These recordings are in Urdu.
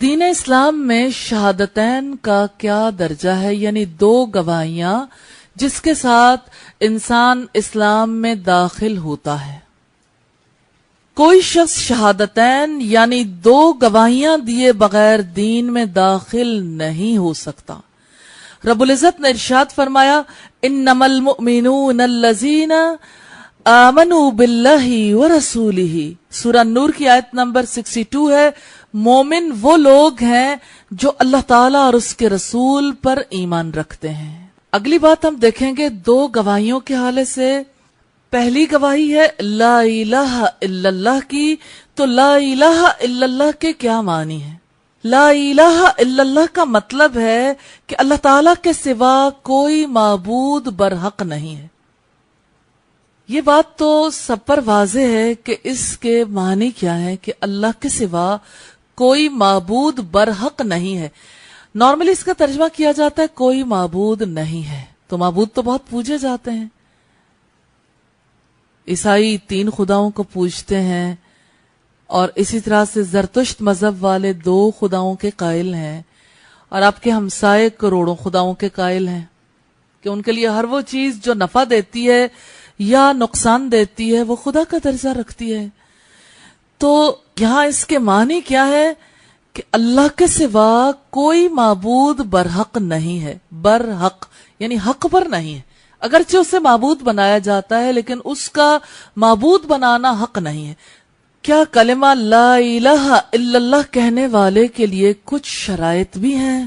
دین اسلام میں شہادتین کا کیا درجہ ہے، یعنی دو گواہیاں جس کے ساتھ انسان اسلام میں داخل ہوتا ہے. کوئی شخص شہادتین یعنی دو گواہیاں دیے بغیر دین میں داخل نہیں ہو سکتا. رب العزت نے ارشاد فرمایا انما المؤمنون الذین آمنوا باللہ ورسولہ، سورہ نور کی آیت نمبر 62 ہے. مومن وہ لوگ ہیں جو اللہ تعالیٰ اور اس کے رسول پر ایمان رکھتے ہیں. اگلی بات ہم دیکھیں گے دو گواہیوں کے حوالے سے. پہلی گواہی ہے لا الہ الا اللہ کی. تو لا الہ الا اللہ کے کیا معنی ہے؟ لا الہ الا اللہ کا مطلب ہے کہ اللہ تعالیٰ کے سوا کوئی معبود برحق نہیں ہے. یہ بات تو سب پر واضح ہے کہ اس کے معنی کیا ہے کہ اللہ کے سوا کوئی معبود برحق نہیں ہے. نارملی اس کا ترجمہ کیا جاتا ہے کوئی معبود نہیں ہے. تو معبود تو بہت پوجے جاتے ہیں. عیسائی 3 خداؤں کو پوجتے ہیں اور اسی طرح سے زرتشت مذہب والے 2 خداؤں کے قائل ہیں، اور آپ کے ہمسائے کروڑوں خداؤں کے قائل ہیں کہ ان کے لیے ہر وہ چیز جو نفع دیتی ہے یا نقصان دیتی ہے وہ خدا کا درجہ رکھتی ہے. تو یہاں اس کے معنی کیا ہے کہ اللہ کے سوا کوئی معبود برحق نہیں ہے. برحق یعنی حق پر نہیں ہے. اگرچہ اسے معبود بنایا جاتا ہے لیکن اس کا معبود بنانا حق نہیں ہے. کیا کلمہ لا الہ الا اللہ کہنے والے کے لیے کچھ شرائط بھی ہیں؟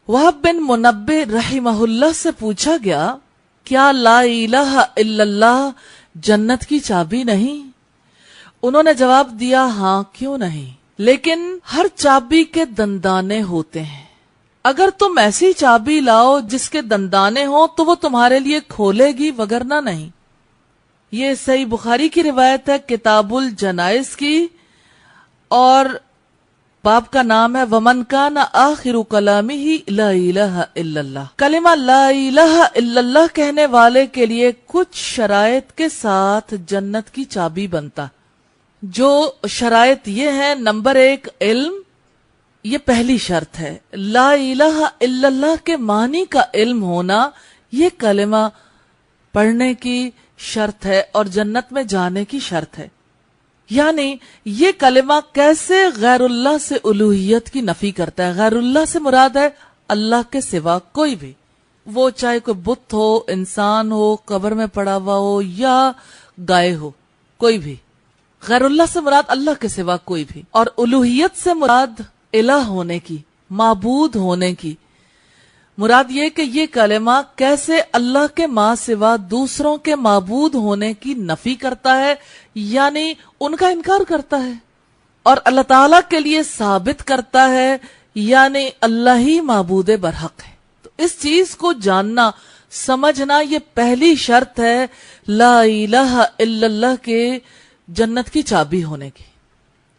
وہب بن منبہ رحمہ اللہ سے پوچھا گیا کیا لا الہ الا اللہ جنت کی چابی نہیں؟ انہوں نے جواب دیا ہاں کیوں نہیں، لیکن ہر چابی کے دندانے ہوتے ہیں. اگر تم ایسی چابی لاؤ جس کے دندانے ہوں تو وہ تمہارے لیے کھولے گی وگرنہ نہیں. یہ صحیح بخاری کی روایت ہے کتاب الجنائز کی، اور باب کا نام ہے ومن کان آخر کلامہ لا الہ الا اللہ. کلمہ لا الہ الا اللہ کہنے والے کے لیے کچھ شرائط کے ساتھ جنت کی چابی بنتا. جو شرائط یہ ہیں، نمبر 1 علم. یہ پہلی شرط ہے. لا الہ الا اللہ کے معنی کا علم ہونا یہ کلمہ پڑھنے کی شرط ہے اور جنت میں جانے کی شرط ہے. یعنی یہ کلمہ کیسے غیر اللہ سے الوہیت کی نفی کرتا ہے. غیر اللہ سے مراد ہے اللہ کے سوا کوئی بھی، وہ چاہے کوئی بت ہو، انسان ہو، قبر میں پڑا ہوا ہو یا گائے ہو، کوئی بھی. غیر اللہ سے مراد اللہ کے سوا کوئی بھی، اور الوہیت سے مراد الہ ہونے کی، معبود ہونے کی. مراد یہ کہ یہ کلمہ کیسے اللہ کے ماں سوا دوسروں کے معبود ہونے کی نفی کرتا ہے، یعنی ان کا انکار کرتا ہے، اور اللہ تعالیٰ کے لیے ثابت کرتا ہے، یعنی اللہ ہی معبود برحق ہے. تو اس چیز کو جاننا، سمجھنا یہ پہلی شرط ہے لا الہ الا اللہ کے جنت کی چابی ہونے کی.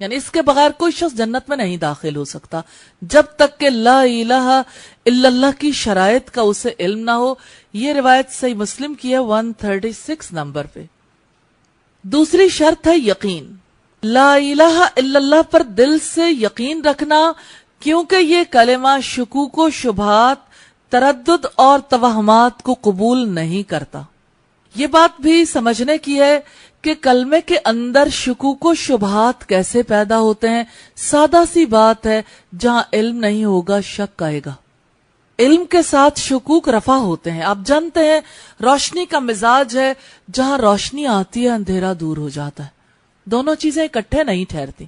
یعنی اس کے بغیر کوئی شخص جنت میں نہیں داخل ہو سکتا جب تک کہ لا الہ الا اللہ کی شرائط کا اسے علم نہ ہو. یہ روایت صحیح مسلم کی ہے 136 نمبر پہ. دوسری شرط ہے یقین. لا الہ الا اللہ پر دل سے یقین رکھنا، کیونکہ یہ کلمہ شکوک و شبہات، تردد اور توہمات کو قبول نہیں کرتا. یہ بات بھی سمجھنے کی ہے کہ کلمے کے اندر شکوک و شبہات کیسے پیدا ہوتے ہیں. سادہ سی بات ہے، جہاں علم نہیں ہوگا شک آئے گا. علم کے ساتھ شکوک رفع ہوتے ہیں. آپ جانتے ہیں روشنی کا مزاج ہے، جہاں روشنی آتی ہے اندھیرا دور ہو جاتا ہے. دونوں چیزیں اکٹھے نہیں ٹھہرتی.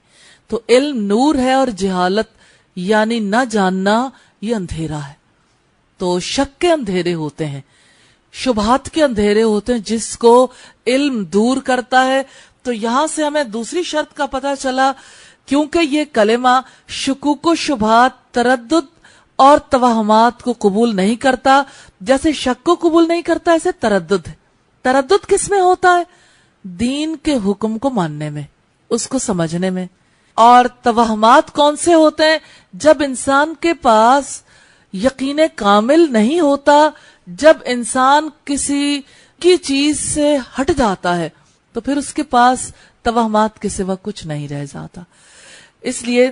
تو علم نور ہے اور جہالت یعنی نہ جاننا یہ اندھیرا ہے. تو شک کے اندھیرے ہوتے ہیں، شبہات کے اندھیرے ہوتے ہیں جس کو علم دور کرتا ہے. تو یہاں سے ہمیں دوسری شرط کا پتہ چلا، کیونکہ یہ کلمہ شکوک و شبہات، تردد اور توہمات کو قبول نہیں کرتا. جیسے شک کو قبول نہیں کرتا، ایسے تردد ہے. تردد کس میں ہوتا ہے؟ دین کے حکم کو ماننے میں، اس کو سمجھنے میں. اور توہمات کون سے ہوتے ہیں؟ جب انسان کے پاس یقین کامل نہیں ہوتا، جب انسان کسی کی چیز سے ہٹ جاتا ہے تو پھر اس کے پاس توہمات کے سوا کچھ نہیں رہ جاتا. اس لیے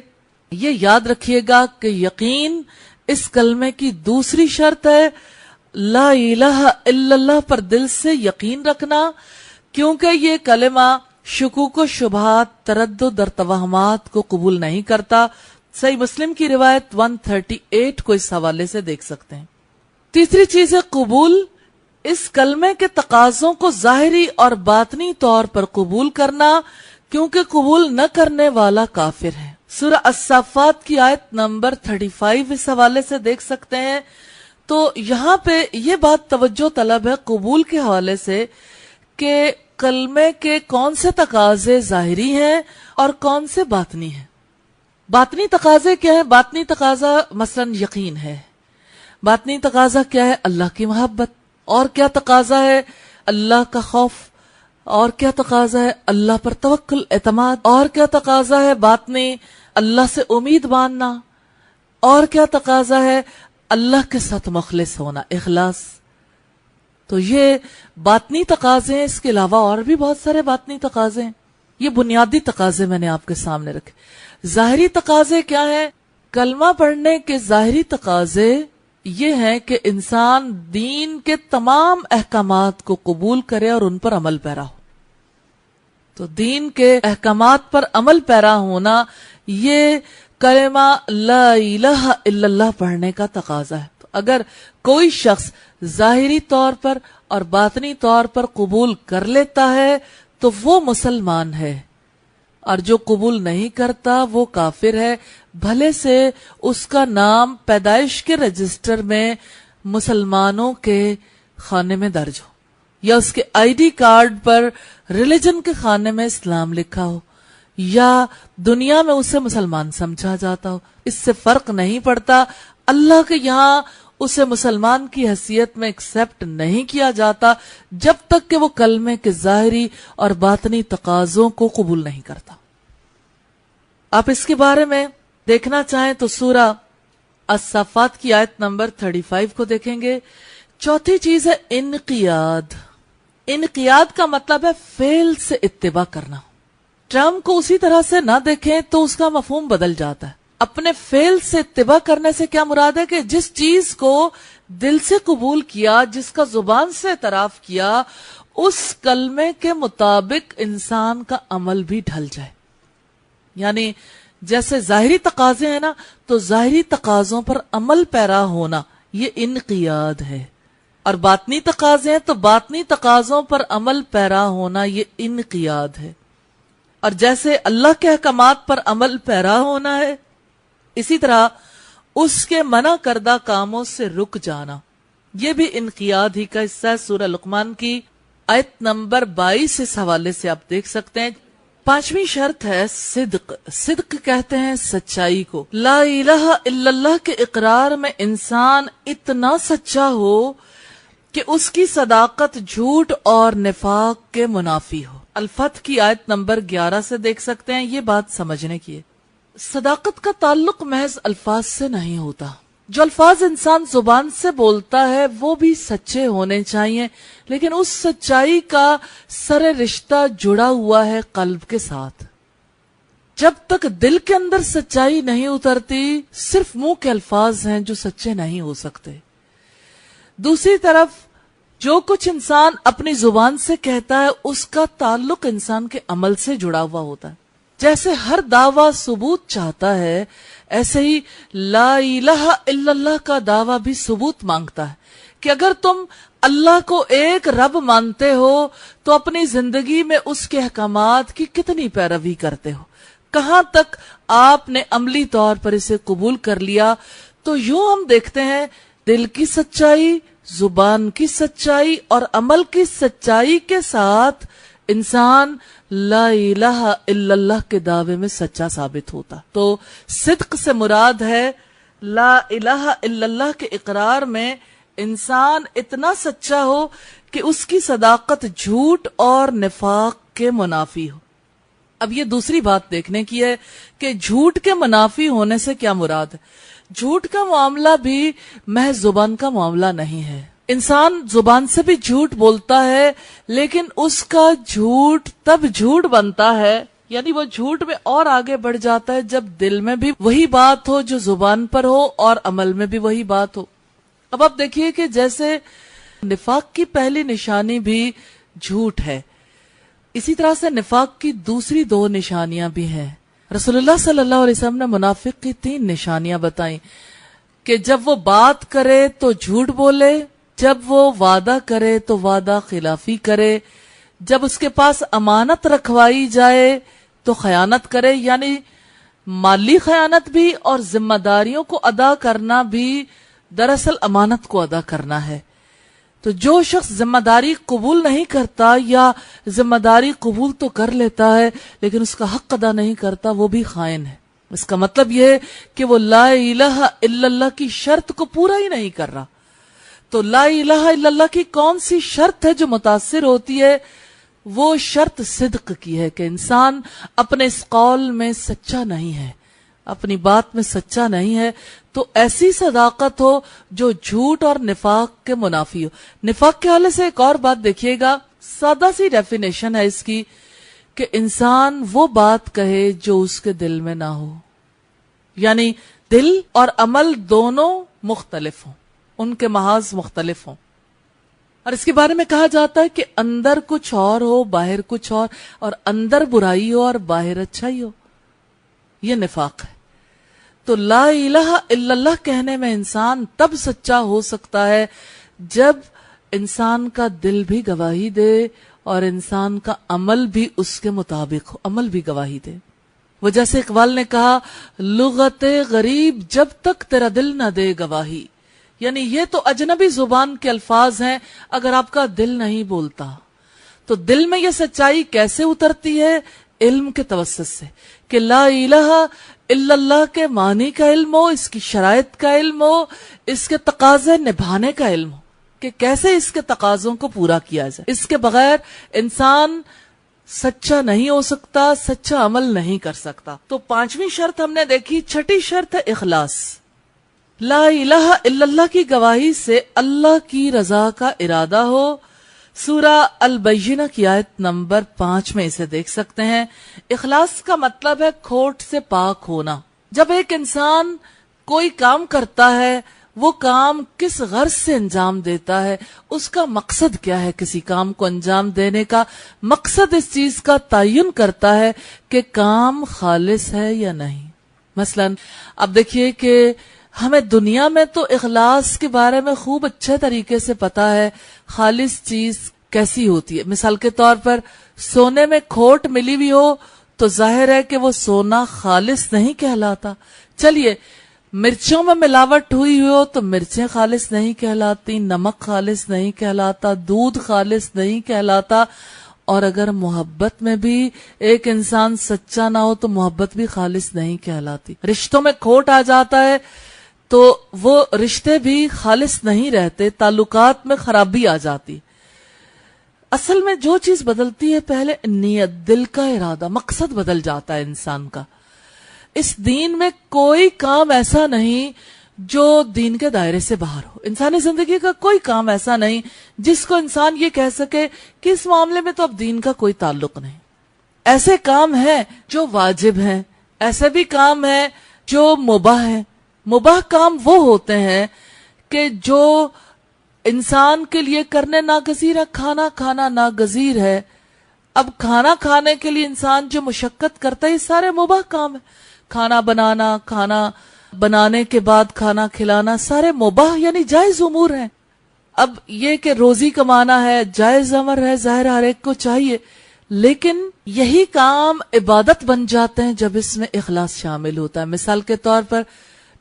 یہ یاد رکھیے گا کہ یقین اس کلمے کی دوسری شرط ہے، لا الہ الا اللہ پر دل سے یقین رکھنا، کیونکہ یہ کلمہ شکوک و شبہات، تردد اور توہمات کو قبول نہیں کرتا۔ صحیح مسلم کی روایت 138 کو اس حوالے سے دیکھ سکتے ہیں۔ تیسری چیز ہے قبول، اس کلمے کے تقاضوں کو ظاہری اور باطنی طور پر قبول کرنا، کیونکہ قبول نہ کرنے والا کافر ہے۔ سورہ الصافات کی آیت نمبر 35 اس حوالے سے دیکھ سکتے ہیں۔ تو یہاں پہ یہ بات توجہ طلب ہے قبول کے حوالے سے کہ کلمے کے کون سے تقاضے ظاہری ہیں اور کون سے باطنی ہیں۔ باطنی تقاضے کیا ہیں؟ باطنی تقاضا مثلا یقین ہے، باطنی تقاضا کیا ہے؟ اللہ کی محبت، اور کیا تقاضا ہے؟ اللہ کا خوف، اور کیا تقاضا ہے؟ اللہ پر توکل، اعتماد، اور کیا تقاضا ہے باطنی؟ اللہ سے امید باندھنا، اور کیا تقاضا ہے؟ اللہ کے ساتھ مخلص ہونا، اخلاص۔ تو یہ باطنی تقاضے ہیں، اس کے علاوہ اور بھی بہت سارے باطنی تقاضے ہیں۔ یہ بنیادی تقاضے میں نے آپ کے سامنے رکھے۔ ظاہری تقاضے کیا ہیں؟ کلمہ پڑھنے کے ظاہری تقاضے یہ ہیں کہ انسان دین کے تمام احکامات کو قبول کرے اور ان پر عمل پیرا ہو۔ تو دین کے احکامات پر عمل پیرا ہونا یہ کلمہ لا الہ الا اللہ پڑھنے کا تقاضا ہے۔ تو اگر کوئی شخص ظاہری طور پر اور باطنی طور پر قبول کر لیتا ہے تو وہ مسلمان ہے، اور جو قبول نہیں کرتا وہ کافر ہے، بھلے سے اس کا نام پیدائش کے رجسٹر میں مسلمانوں کے خانے میں درج ہو، یا اس کے I D card per religion کے خانے میں اسلام لکھا ہو، یا دنیا میں اسے مسلمان سمجھا جاتا ہو، اس سے فرق نہیں پڑتا۔ اللہ کے یہاں اسے مسلمان کی حیثیت میں ایکسپٹ نہیں کیا جاتا جب تک کہ وہ کلمے کے ظاہری اور باطنی تقاضوں کو قبول نہیں کرتا۔ آپ اس کے بارے میں دیکھنا چاہیں تو سورہ الصافات کی آیت نمبر 35 کو دیکھیں گے۔ چوتھی چیز ہے انقیاد۔ انقیاد کا مطلب ہے فعل سے اتباع کرنا۔ ٹرم کو اسی طرح سے نہ دیکھیں تو اس کا مفہوم بدل جاتا ہے۔ اپنے فعل سے اتباع کرنے سے کیا مراد ہے کہ جس چیز کو دل سے قبول کیا، جس کا زبان سے اعتراف کیا، اس کلمے کے مطابق انسان کا عمل بھی ڈھل جائے۔ یعنی جیسے ظاہری تقاضے ہیں نا، تو ظاہری تقاضوں پر عمل پیرا ہونا یہ انقیاد ہے، اور باطنی تقاضے ہیں تو باطنی تقاضوں پر عمل پیرا ہونا یہ انقیاد ہے۔ اور جیسے اللہ کے احکامات پر عمل پیرا ہونا ہے، اسی طرح اس کے منع کردہ کاموں سے رک جانا یہ بھی انقیاد ہی کا حصہ ہے۔ سورہ لقمان کی آیت نمبر 22 اس حوالے سے آپ دیکھ سکتے ہیں۔ پانچویں شرط ہے صدق۔ صدق کہتے ہیں سچائی کو۔ لا الہ الا اللہ کے اقرار میں انسان اتنا سچا ہو کہ اس کی صداقت جھوٹ اور نفاق کے منافی ہو۔ الفتح کی آیت نمبر 11 سے دیکھ سکتے ہیں، یہ بات سمجھنے کی ہے۔ صداقت کا تعلق محض الفاظ سے نہیں ہوتا۔ جو الفاظ انسان زبان سے بولتا ہے وہ بھی سچے ہونے چاہیے، لیکن اس سچائی کا سر رشتہ جڑا ہوا ہے قلب کے ساتھ۔ جب تک دل کے اندر سچائی نہیں اترتی، صرف منہ کے الفاظ ہیں جو سچے نہیں ہو سکتے۔ دوسری طرف جو کچھ انسان اپنی زبان سے کہتا ہے اس کا تعلق انسان کے عمل سے جڑا ہوا ہوتا ہے۔ جیسے ہر دعویٰ ثبوت چاہتا ہے، ایسے ہی لا الہ الا اللہ کا دعویٰ بھی ثبوت مانگتا ہے کہ اگر تم اللہ کو ایک رب مانتے ہو تو اپنی زندگی میں اس کے احکامات کی کتنی پیروی کرتے ہو، کہاں تک آپ نے عملی طور پر اسے قبول کر لیا۔ تو یوں ہم دیکھتے ہیں دل کی سچائی، زبان کی سچائی اور عمل کی سچائی کے ساتھ انسان لا الہ الا اللہ کے دعوے میں سچا ثابت ہوتا۔ تو صدق سے مراد ہے لا الہ الا اللہ کے اقرار میں انسان اتنا سچا ہو کہ اس کی صداقت جھوٹ اور نفاق کے منافی ہو۔ اب یہ دوسری بات دیکھنے کی ہے کہ جھوٹ کے منافی ہونے سے کیا مراد ہے۔ جھوٹ کا معاملہ بھی محض زبان کا معاملہ نہیں ہے۔ انسان زبان سے بھی جھوٹ بولتا ہے، لیکن اس کا جھوٹ تب جھوٹ بنتا ہے یعنی وہ جھوٹ میں اور آگے بڑھ جاتا ہے جب دل میں بھی وہی بات ہو جو زبان پر ہو اور عمل میں بھی وہی بات ہو. اب آپ دیکھیے کہ جیسے نفاق کی پہلی نشانی بھی جھوٹ ہے، اسی طرح سے نفاق کی دوسری 2 نشانیاں بھی ہیں. رسول اللہ صلی اللہ علیہ وسلم نے منافق کی 3 نشانیاں بتائیں کہ جب وہ بات کرے تو جھوٹ بولے، جب وہ وعدہ کرے تو وعدہ خلافی کرے، جب اس کے پاس امانت رکھوائی جائے تو خیانت کرے. یعنی مالی خیانت بھی اور ذمہ داریوں کو ادا کرنا بھی دراصل امانت کو ادا کرنا ہے. تو جو شخص ذمہ داری قبول نہیں کرتا یا ذمہ داری قبول تو کر لیتا ہے لیکن اس کا حق ادا نہیں کرتا، وہ بھی خائن ہے. اس کا مطلب یہ ہے کہ وہ لا الہ الا اللہ کی شرط کو پورا ہی نہیں کر رہا. تو لا الہ الا اللہ کی کون سی شرط ہے جو متاثر ہوتی ہے؟ وہ شرط صدق کی ہے کہ انسان اپنے اس قول میں سچا نہیں ہے، اپنی بات میں سچا نہیں ہے. تو ایسی صداقت ہو جو جھوٹ اور نفاق کے منافی ہو. نفاق کے حوالے سے ایک اور بات دیکھیے گا، سادہ سی ڈیفینیشن ہے اس کی کہ انسان وہ بات کہے جو اس کے دل میں نہ ہو. یعنی دل اور عمل دونوں مختلف ہوں، ان کے محاذ مختلف ہوں. اور اس کے بارے میں کہا جاتا ہے کہ اندر کچھ اور ہو باہر کچھ اور اندر برائی ہو اور باہر اچھائی ہو. یہ نفاق ہے. تو لا الہ الا اللہ کہنے میں انسان تب سچا ہو سکتا ہے جب انسان کا دل بھی گواہی دے اور انسان کا عمل بھی اس کے مطابق ہو، عمل بھی گواہی دے. وہ جیسے اقبال نے کہا، لغت غریب جب تک تیرا دل نہ دے گواہی. یعنی یہ تو اجنبی زبان کے الفاظ ہیں، اگر آپ کا دل نہیں بولتا تو دل میں یہ سچائی کیسے اترتی ہے؟ علم کے توسط سے، کہ لا الہ الا اللہ کے معنی کا علم ہو، اس کی شرائط کا علم ہو، اس کے تقاضے نبھانے کا علم ہو کہ کیسے اس کے تقاضوں کو پورا کیا جائے. اس کے بغیر انسان سچا نہیں ہو سکتا، سچا عمل نہیں کر سکتا. تو 5ویں شرط ہم نے دیکھی. 6ٹھی شرط ہے اخلاص. لا الہ الا اللہ کی گواہی سے اللہ کی رضا کا ارادہ ہو. سورہ البینہ کی آیت نمبر 5 میں اسے دیکھ سکتے ہیں. اخلاص کا مطلب ہے کھوٹ سے پاک ہونا. جب ایک انسان کوئی کام کرتا ہے، وہ کام کس غرض سے انجام دیتا ہے، اس کا مقصد کیا ہے، کسی کام کو انجام دینے کا مقصد اس چیز کا تعین کرتا ہے کہ کام خالص ہے یا نہیں. مثلا اب دیکھیے کہ ہمیں دنیا میں تو اخلاص کے بارے میں خوب اچھے طریقے سے پتا ہے خالص چیز کیسی ہوتی ہے. مثال کے طور پر سونے میں کھوٹ ملی ہوئی ہو تو ظاہر ہے کہ وہ سونا خالص نہیں کہلاتا. چلیے مرچوں میں ملاوٹ ہوئی ہو تو مرچیں خالص نہیں کہلاتی، نمک خالص نہیں کہلاتا، دودھ خالص نہیں کہلاتا. اور اگر محبت میں بھی ایک انسان سچا نہ ہو تو محبت بھی خالص نہیں کہلاتی. رشتوں میں کھوٹ آ جاتا ہے تو وہ رشتے بھی خالص نہیں رہتے، تعلقات میں خرابی آ جاتی. اصل میں جو چیز بدلتی ہے پہلے نیت، دل کا ارادہ، مقصد بدل جاتا ہے انسان کا. اس دین میں کوئی کام ایسا نہیں جو دین کے دائرے سے باہر ہو. انسانی زندگی کا کوئی کام ایسا نہیں جس کو انسان یہ کہہ سکے کہ اس معاملے میں تو اب دین کا کوئی تعلق نہیں. ایسے کام ہیں جو واجب ہیں، ایسے بھی کام ہیں جو مباح ہیں. مباح کام وہ ہوتے ہیں کہ جو انسان کے لیے کرنے ناگزیر ہے. کھانا کھانا ناگزیر ہے. اب کھانا کھانے کے لیے انسان جو مشقت کرتا ہے یہ سارے مباح کام ہیں. کھانا بنانا، کھانا بنانے کے بعد کھانا کھلانا، سارے مباح یعنی جائز امور ہیں. اب یہ کہ روزی کمانا ہے، جائز امر ہے، ظاہر ہر ایک کو چاہیے، لیکن یہی کام عبادت بن جاتے ہیں جب اس میں اخلاص شامل ہوتا ہے. مثال کے طور پر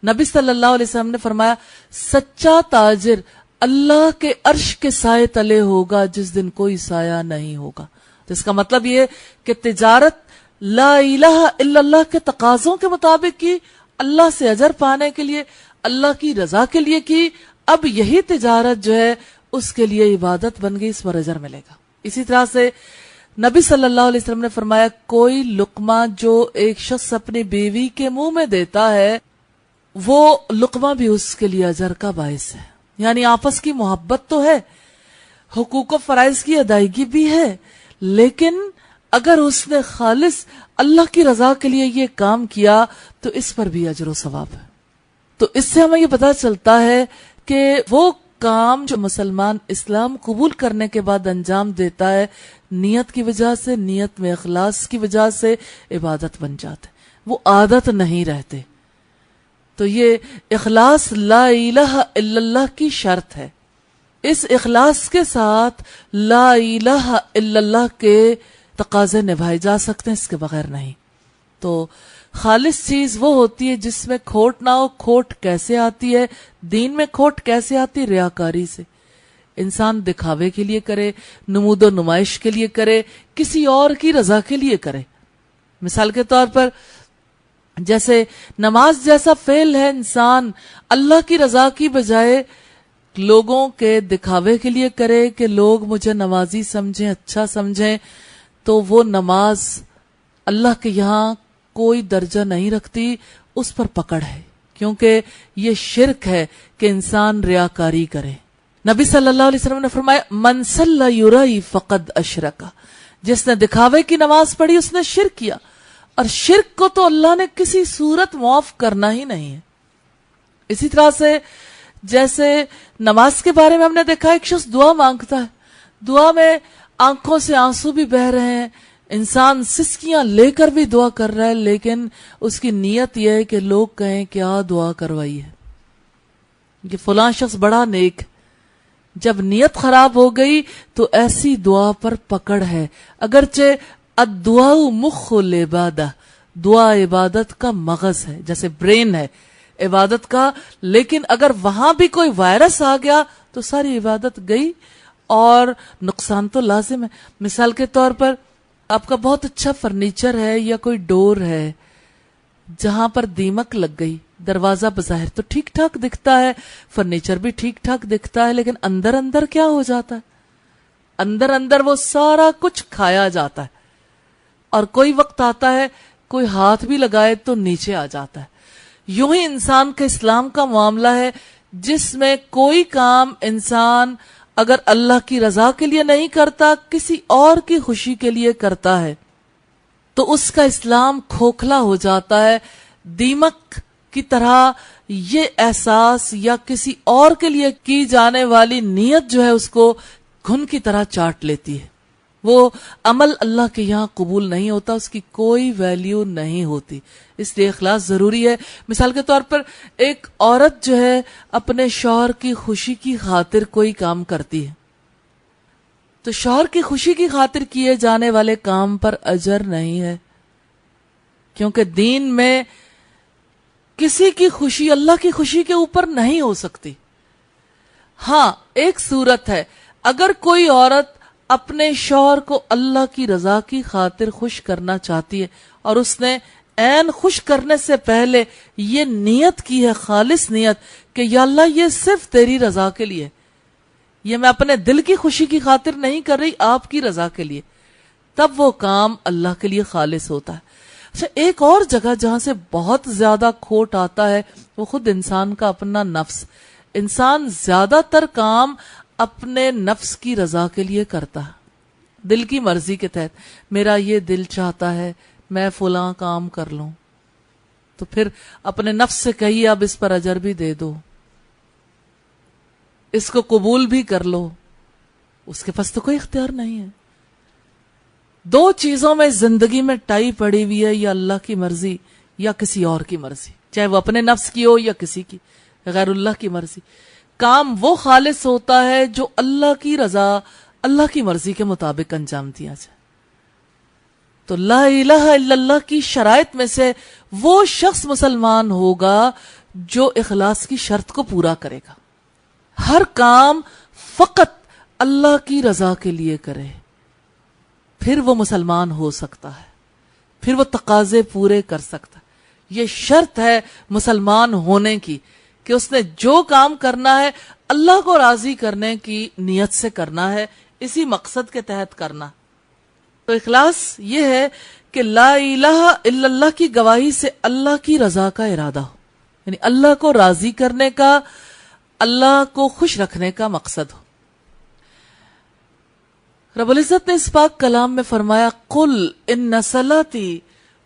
نبی صلی اللہ علیہ وسلم نے فرمایا، سچا تاجر اللہ کے عرش کے سائے تلے ہوگا جس دن کوئی سایہ نہیں ہوگا. تو اس کا مطلب یہ کہ تجارت لا الہ الا اللہ کے تقاضوں کے مطابق کی، اللہ سے اجر پانے کے لیے، اللہ کی رضا کے لیے کی. اب یہی تجارت جو ہے اس کے لیے عبادت بن گئی، اس پر اجر ملے گا. اسی طرح سے نبی صلی اللہ علیہ وسلم نے فرمایا، کوئی لقمہ جو ایک شخص اپنی بیوی کے منہ میں دیتا ہے وہ لقمہ بھی اس کے لیے اجر کا باعث ہے. یعنی آپس کی محبت تو ہے، حقوق و فرائض کی ادائیگی بھی ہے، لیکن اگر اس نے خالص اللہ کی رضا کے لیے یہ کام کیا تو اس پر بھی اجر و ثواب ہے. تو اس سے ہمیں یہ پتا چلتا ہے کہ وہ کام جو مسلمان اسلام قبول کرنے کے بعد انجام دیتا ہے، نیت کی وجہ سے، نیت میں اخلاص کی وجہ سے عبادت بن جاتے، وہ عادت نہیں رہتے. تو یہ اخلاص لا الہ الا اللہ کی شرط ہے. اس اخلاص کے ساتھ لا الہ الا اللہ کے تقاضے نبھائے جا سکتے ہیں، اس کے بغیر نہیں. تو خالص چیز وہ ہوتی ہے جس میں کھوٹ نہ ہو. کھوٹ کیسے آتی ہے؟ دین میں کھوٹ کیسے آتی ہے؟ ریاکاری سے. انسان دکھاوے کے لیے کرے، نمود و نمائش کے لیے کرے، کسی اور کی رضا کے لیے کرے. مثال کے طور پر جیسے نماز جیسا فعل ہے، انسان اللہ کی رضا کی بجائے لوگوں کے دکھاوے کے لیے کرے کہ لوگ مجھے نمازی سمجھیں، اچھا سمجھیں، تو وہ نماز اللہ کے یہاں کوئی درجہ نہیں رکھتی، اس پر پکڑ ہے. کیونکہ یہ شرک ہے کہ انسان ریاکاری کرے. نبی صلی اللہ علیہ وسلم نے فرمایا من صلی یرائی فقد اشرک، جس نے دکھاوے کی نماز پڑھی اس نے شرک کیا. اور شرک کو تو اللہ نے کسی صورت معاف کرنا ہی نہیں ہے. اسی طرح سے جیسے نماز کے بارے میں ہم نے دیکھا ایک شخص دعا مانگتا ہے، دعا میں آنکھوں سے آنسو بھی بہہ رہے ہیں، انسان سسکیاں لے کر بھی دعا کر رہا ہے، لیکن اس کی نیت یہ ہے کہ لوگ کہیں کیا دعا کروائی ہے، کہ فلاں شخص بڑا نیک. جب نیت خراب ہو گئی تو ایسی دعا پر پکڑ ہے. اگرچہ الدعاء مخ العبادہ، دعا عبادت کا مغز ہے، جیسے برین ہے عبادت کا، لیکن اگر وہاں بھی کوئی وائرس آ گیا تو ساری عبادت گئی اور نقصان تو لازم ہے. مثال کے طور پر آپ کا بہت اچھا فرنیچر ہے یا کوئی ڈور ہے، جہاں پر دیمک لگ گئی، دروازہ بظاہر تو ٹھیک ٹھاک دکھتا ہے، فرنیچر بھی ٹھیک ٹھاک دکھتا ہے، لیکن اندر اندر کیا ہو جاتا ہے؟ اندر اندر وہ سارا کچھ کھایا جاتا ہے، اور کوئی وقت آتا ہے کوئی ہاتھ بھی لگائے تو نیچے آ جاتا ہے. یوں ہی انسان کا اسلام کا معاملہ ہے، جس میں کوئی کام انسان اگر اللہ کی رضا کے لیے نہیں کرتا، کسی اور کی خوشی کے لیے کرتا ہے، تو اس کا اسلام کھوکھلا ہو جاتا ہے. دیمک کی طرح یہ احساس یا کسی اور کے لیے کی جانے والی نیت جو ہے اس کو گھن کی طرح چاٹ لیتی ہے. وہ عمل اللہ کے یہاں قبول نہیں ہوتا، اس کی کوئی ویلیو نہیں ہوتی. اس لیے اخلاص ضروری ہے. مثال کے طور پر ایک عورت جو ہے اپنے شوہر کی خوشی کی خاطر کوئی کام کرتی ہے، تو شوہر کی خوشی کی خاطر کیے جانے والے کام پر اجر نہیں ہے، کیونکہ دین میں کسی کی خوشی اللہ کی خوشی کے اوپر نہیں ہو سکتی. ہاں ایک صورت ہے، اگر کوئی عورت اپنے شوہر کو اللہ کی رضا کی خاطر خوش کرنا چاہتی ہے اور اس نے عین خوش کرنے سے پہلے یہ نیت کی ہے، خالص نیت، کہ یا اللہ یہ صرف تیری رضا کے لیے، یہ میں اپنے دل کی خوشی کی خاطر نہیں کر رہی، آپ کی رضا کے لیے، تب وہ کام اللہ کے لیے خالص ہوتا ہے. اچھا، ایک اور جگہ جہاں سے بہت زیادہ کھوٹ آتا ہے وہ خود انسان کا اپنا نفس. انسان زیادہ تر کام اپنے نفس کی رضا کے لیے کرتا ہے، دل کی مرضی کے تحت. میرا یہ دل چاہتا ہے میں فلاں کام کر لوں، تو پھر اپنے نفس سے کہیے اب اس پر اجر بھی دے دو، اس کو قبول بھی کر لو، اس کے پاس تو کوئی اختیار نہیں ہے. دو چیزوں میں زندگی میں ٹائی پڑی ہوئی ہے، یا اللہ کی مرضی یا کسی اور کی مرضی، چاہے وہ اپنے نفس کی ہو یا کسی کی، غیر اللہ کی مرضی. کام وہ خالص ہوتا ہے جو اللہ کی رضا، اللہ کی مرضی کے مطابق انجام دیا جائے. تو لا الہ الا اللہ کی شرائط میں سے وہ شخص مسلمان ہوگا جو اخلاص کی شرط کو پورا کرے گا، ہر کام فقط اللہ کی رضا کے لیے کرے، پھر وہ مسلمان ہو سکتا ہے، پھر وہ تقاضے پورے کر سکتا ہے. یہ شرط ہے مسلمان ہونے کی کہ اس نے جو کام کرنا ہے اللہ کو راضی کرنے کی نیت سے کرنا ہے، اسی مقصد کے تحت کرنا. تو اخلاص یہ ہے کہ لا الہ الا اللہ کی گواہی سے اللہ کی رضا کا ارادہ ہو، یعنی اللہ کو راضی کرنے کا، اللہ کو خوش رکھنے کا مقصد ہو. رب العزت نے اس پاک کلام میں فرمایا قل ان صلاتی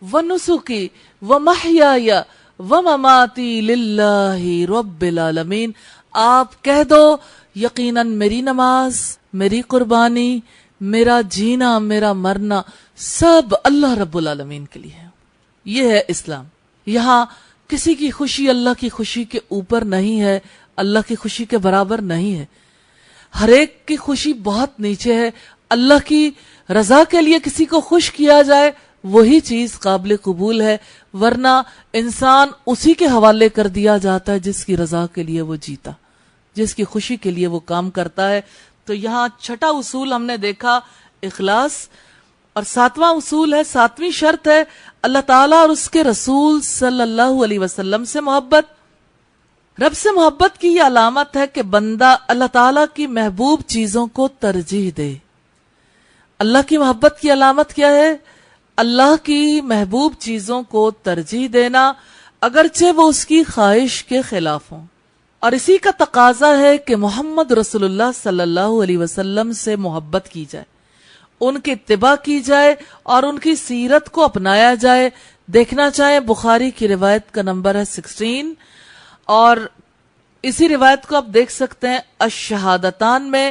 و نسکی و محیای و مماتی للہ رب العالمین، آپ کہہ دو یقیناً میری نماز، میری قربانی، میرا جینا، میرا مرنا سب اللہ رب العالمین کے لیے ہے۔ یہ ہے اسلام۔ یہاں کسی کی خوشی اللہ کی خوشی کے اوپر نہیں ہے، اللہ کی خوشی کے برابر نہیں ہے۔ ہر ایک کی خوشی بہت نیچے ہے۔ اللہ کی رضا کے لیے کسی کو خوش کیا جائے وہی چیز قابل قبول ہے، ورنہ انسان اسی کے حوالے کر دیا جاتا ہے جس کی رضا کے لیے وہ جیتا، جس کی خوشی کے لیے وہ کام کرتا ہے۔ تو یہاں چھٹا اصول ہم نے دیکھا اخلاص، اور ساتواں اصول ہے، ساتویں شرط ہے اللہ تعالیٰ اور اس کے رسول صلی اللہ علیہ وسلم سے محبت۔ رب سے محبت کی یہ علامت ہے کہ بندہ اللہ تعالیٰ کی محبوب چیزوں کو ترجیح دے۔ اللہ کی محبت کی علامت کیا ہے؟ اللہ کی محبوب چیزوں کو ترجیح دینا، اگرچہ وہ اس کی خواہش کے خلاف ہوں۔ اور اسی کا تقاضا ہے کہ محمد رسول اللہ صلی اللہ علیہ وسلم سے محبت کی جائے، ان کی اتباع کی جائے اور ان کی سیرت کو اپنایا جائے۔ دیکھنا چاہیں بخاری کی روایت کا نمبر ہے 16، اور اسی روایت کو آپ دیکھ سکتے ہیں الشہادتان میں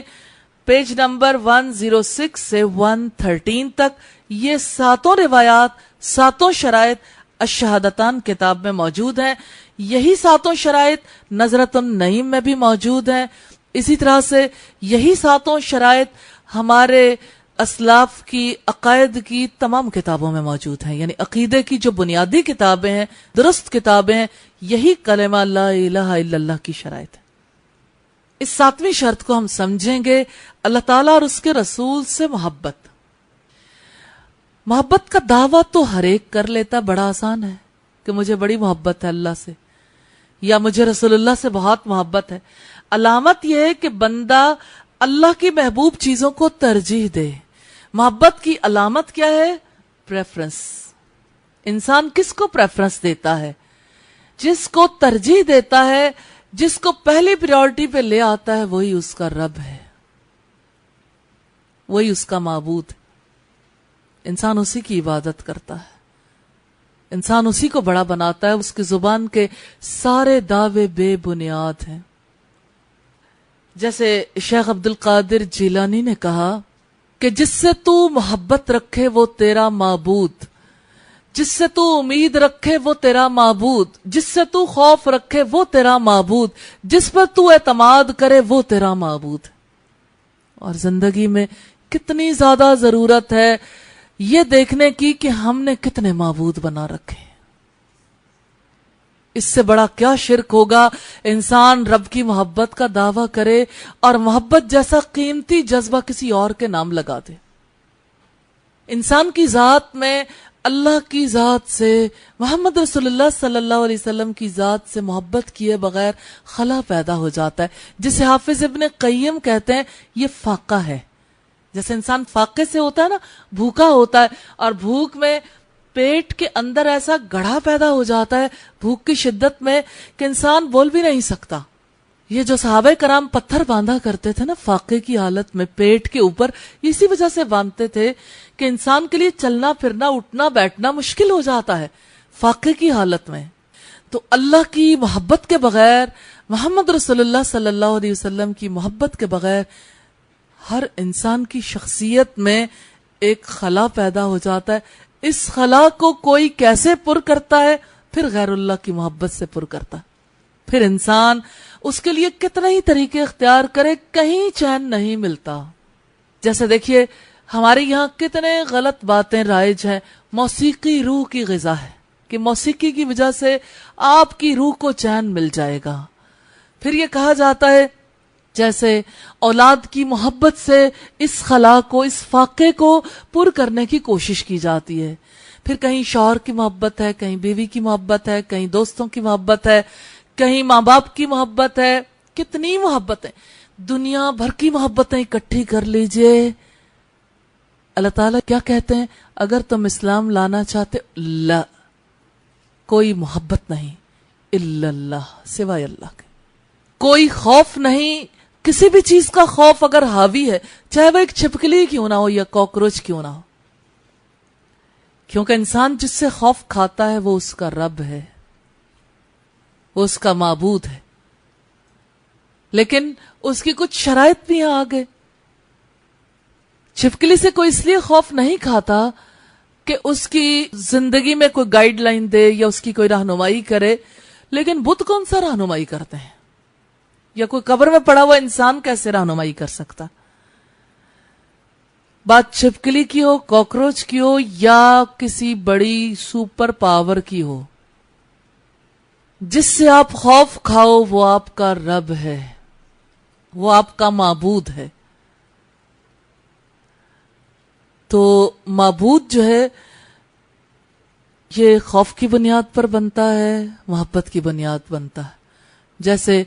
پیج نمبر 106 سے 113 تک۔ یہ ساتوں روایات، ساتوں شرائط الشہادتان کتاب میں موجود ہیں۔ یہی ساتوں شرائط نظرۃ النعیم میں بھی موجود ہیں۔ اسی طرح سے یہی ساتوں شرائط ہمارے اسلاف کی عقائد کی تمام کتابوں میں موجود ہیں، یعنی عقیدے کی جو بنیادی کتابیں ہیں، درست کتابیں ہیں، یہی کلمہ لا الہ الا اللہ کی شرائط ہے۔ اس ساتویں شرط کو ہم سمجھیں گے، اللہ تعالیٰ اور اس کے رسول سے محبت۔ محبت کا دعویٰ تو ہر ایک کر لیتا، بڑا آسان ہے کہ مجھے بڑی محبت ہے اللہ سے، یا مجھے رسول اللہ سے بہت محبت ہے۔ علامت یہ ہے کہ بندہ اللہ کی محبوب چیزوں کو ترجیح دے۔ محبت کی علامت کیا ہے؟ پریفرنس۔ انسان کس کو پریفرنس دیتا ہے؟ جس کو ترجیح دیتا ہے، جس کو پہلی پریورٹی پہ لے آتا ہے، وہی اس کا رب ہے، وہی اس کا معبود۔ انسان اسی کی عبادت کرتا ہے، انسان اسی کو بڑا بناتا ہے۔ اس کی زبان کے سارے دعوے بے بنیاد ہیں۔ جیسے شیخ عبد القادر جیلانی نے کہا کہ جس سے تو محبت رکھے وہ تیرا معبود، جس سے تو امید رکھے وہ تیرا معبود، جس سے تو خوف رکھے وہ تیرا معبود، جس پر تو اعتماد کرے وہ تیرا معبود۔ اور زندگی میں کتنی زیادہ ضرورت ہے یہ دیکھنے کی کہ ہم نے کتنے معبود بنا رکھے۔ اس سے بڑا کیا شرک ہوگا انسان رب کی محبت کا دعویٰ کرے اور محبت جیسا قیمتی جذبہ کسی اور کے نام لگا دے۔ انسان کی ذات میں اللہ کی ذات سے، محمد رسول اللہ صلی اللہ علیہ وسلم کی ذات سے محبت کیے بغیر خلا پیدا ہو جاتا ہے، جسے حافظ ابن قیم کہتے ہیں یہ فاقہ ہے۔ جیسے انسان فاقے سے ہوتا ہے نا، بھوکا ہوتا ہے، اور بھوک میں پیٹ کے اندر ایسا گڑھا پیدا ہو جاتا ہے بھوک کی شدت میں کہ انسان بول بھی نہیں سکتا۔ یہ جو صحابہ کرام پتھر باندھا کرتے تھے نا فاقے کی حالت میں پیٹ کے اوپر، اسی وجہ سے باندھتے تھے کہ انسان کے لیے چلنا پھرنا اٹھنا بیٹھنا مشکل ہو جاتا ہے فاقے کی حالت میں۔ تو اللہ کی محبت کے بغیر، محمد رسول اللہ صلی اللہ علیہ وسلم کی محبت کے بغیر ہر انسان کی شخصیت میں ایک خلا پیدا ہو جاتا ہے۔ اس خلا کو کوئی کیسے پر کرتا ہے؟ پھر غیر اللہ کی محبت سے پر کرتا ہے۔ پھر انسان اس کے لیے کتنے ہی طریقے اختیار کرے، کہیں چین نہیں ملتا۔ جیسے دیکھیے ہمارے یہاں کتنے غلط باتیں رائج ہیں۔ موسیقی روح کی غذا ہے کہ موسیقی کی وجہ سے آپ کی روح کو چین مل جائے گا۔ پھر یہ کہا جاتا ہے جیسے اولاد کی محبت سے اس خلا کو، اس فاقے کو پر کرنے کی کوشش کی جاتی ہے۔ پھر کہیں شوہر کی محبت ہے، کہیں بیوی کی محبت ہے، کہیں دوستوں کی محبت ہے، کہیں ماں باپ کی محبت ہے، کتنی محبتیں، دنیا بھر کی محبتیں اکٹھی کر لیجئے۔ اللہ تعالیٰ کیا کہتے ہیں؟ اگر تم اسلام لانا چاہتے، لا، کوئی محبت نہیں الا اللہ، سوائے اللہ کے، کوئی خوف نہیں کسی بھی چیز کا خوف اگر حاوی ہے، چاہے وہ ایک چھپکلی کیوں نہ ہو یا کاکروچ کیوں نہ ہو، کیونکہ انسان جس سے خوف کھاتا ہے وہ اس کا رب ہے، وہ اس کا معبود ہے، لیکن اس کی کچھ شرائط بھی ہیں آگے۔ چھپکلی سے کوئی اس لیے خوف نہیں کھاتا کہ اس کی زندگی میں کوئی گائیڈ لائن دے یا اس کی کوئی رہنمائی کرے، لیکن بت کون سا رہنمائی کرتے ہیں، یا کوئی قبر میں پڑا ہوا انسان کیسے رہنمائی کر سکتا؟ بات چھپکلی کی ہو، کاکروچ کی ہو، یا کسی بڑی سپر پاور کی ہو، جس سے آپ خوف کھاؤ وہ آپ کا رب ہے، وہ آپ کا معبود ہے۔ تو معبود جو ہے یہ خوف کی بنیاد پر بنتا ہے، محبت کی بنیاد بنتا ہے۔ جیسے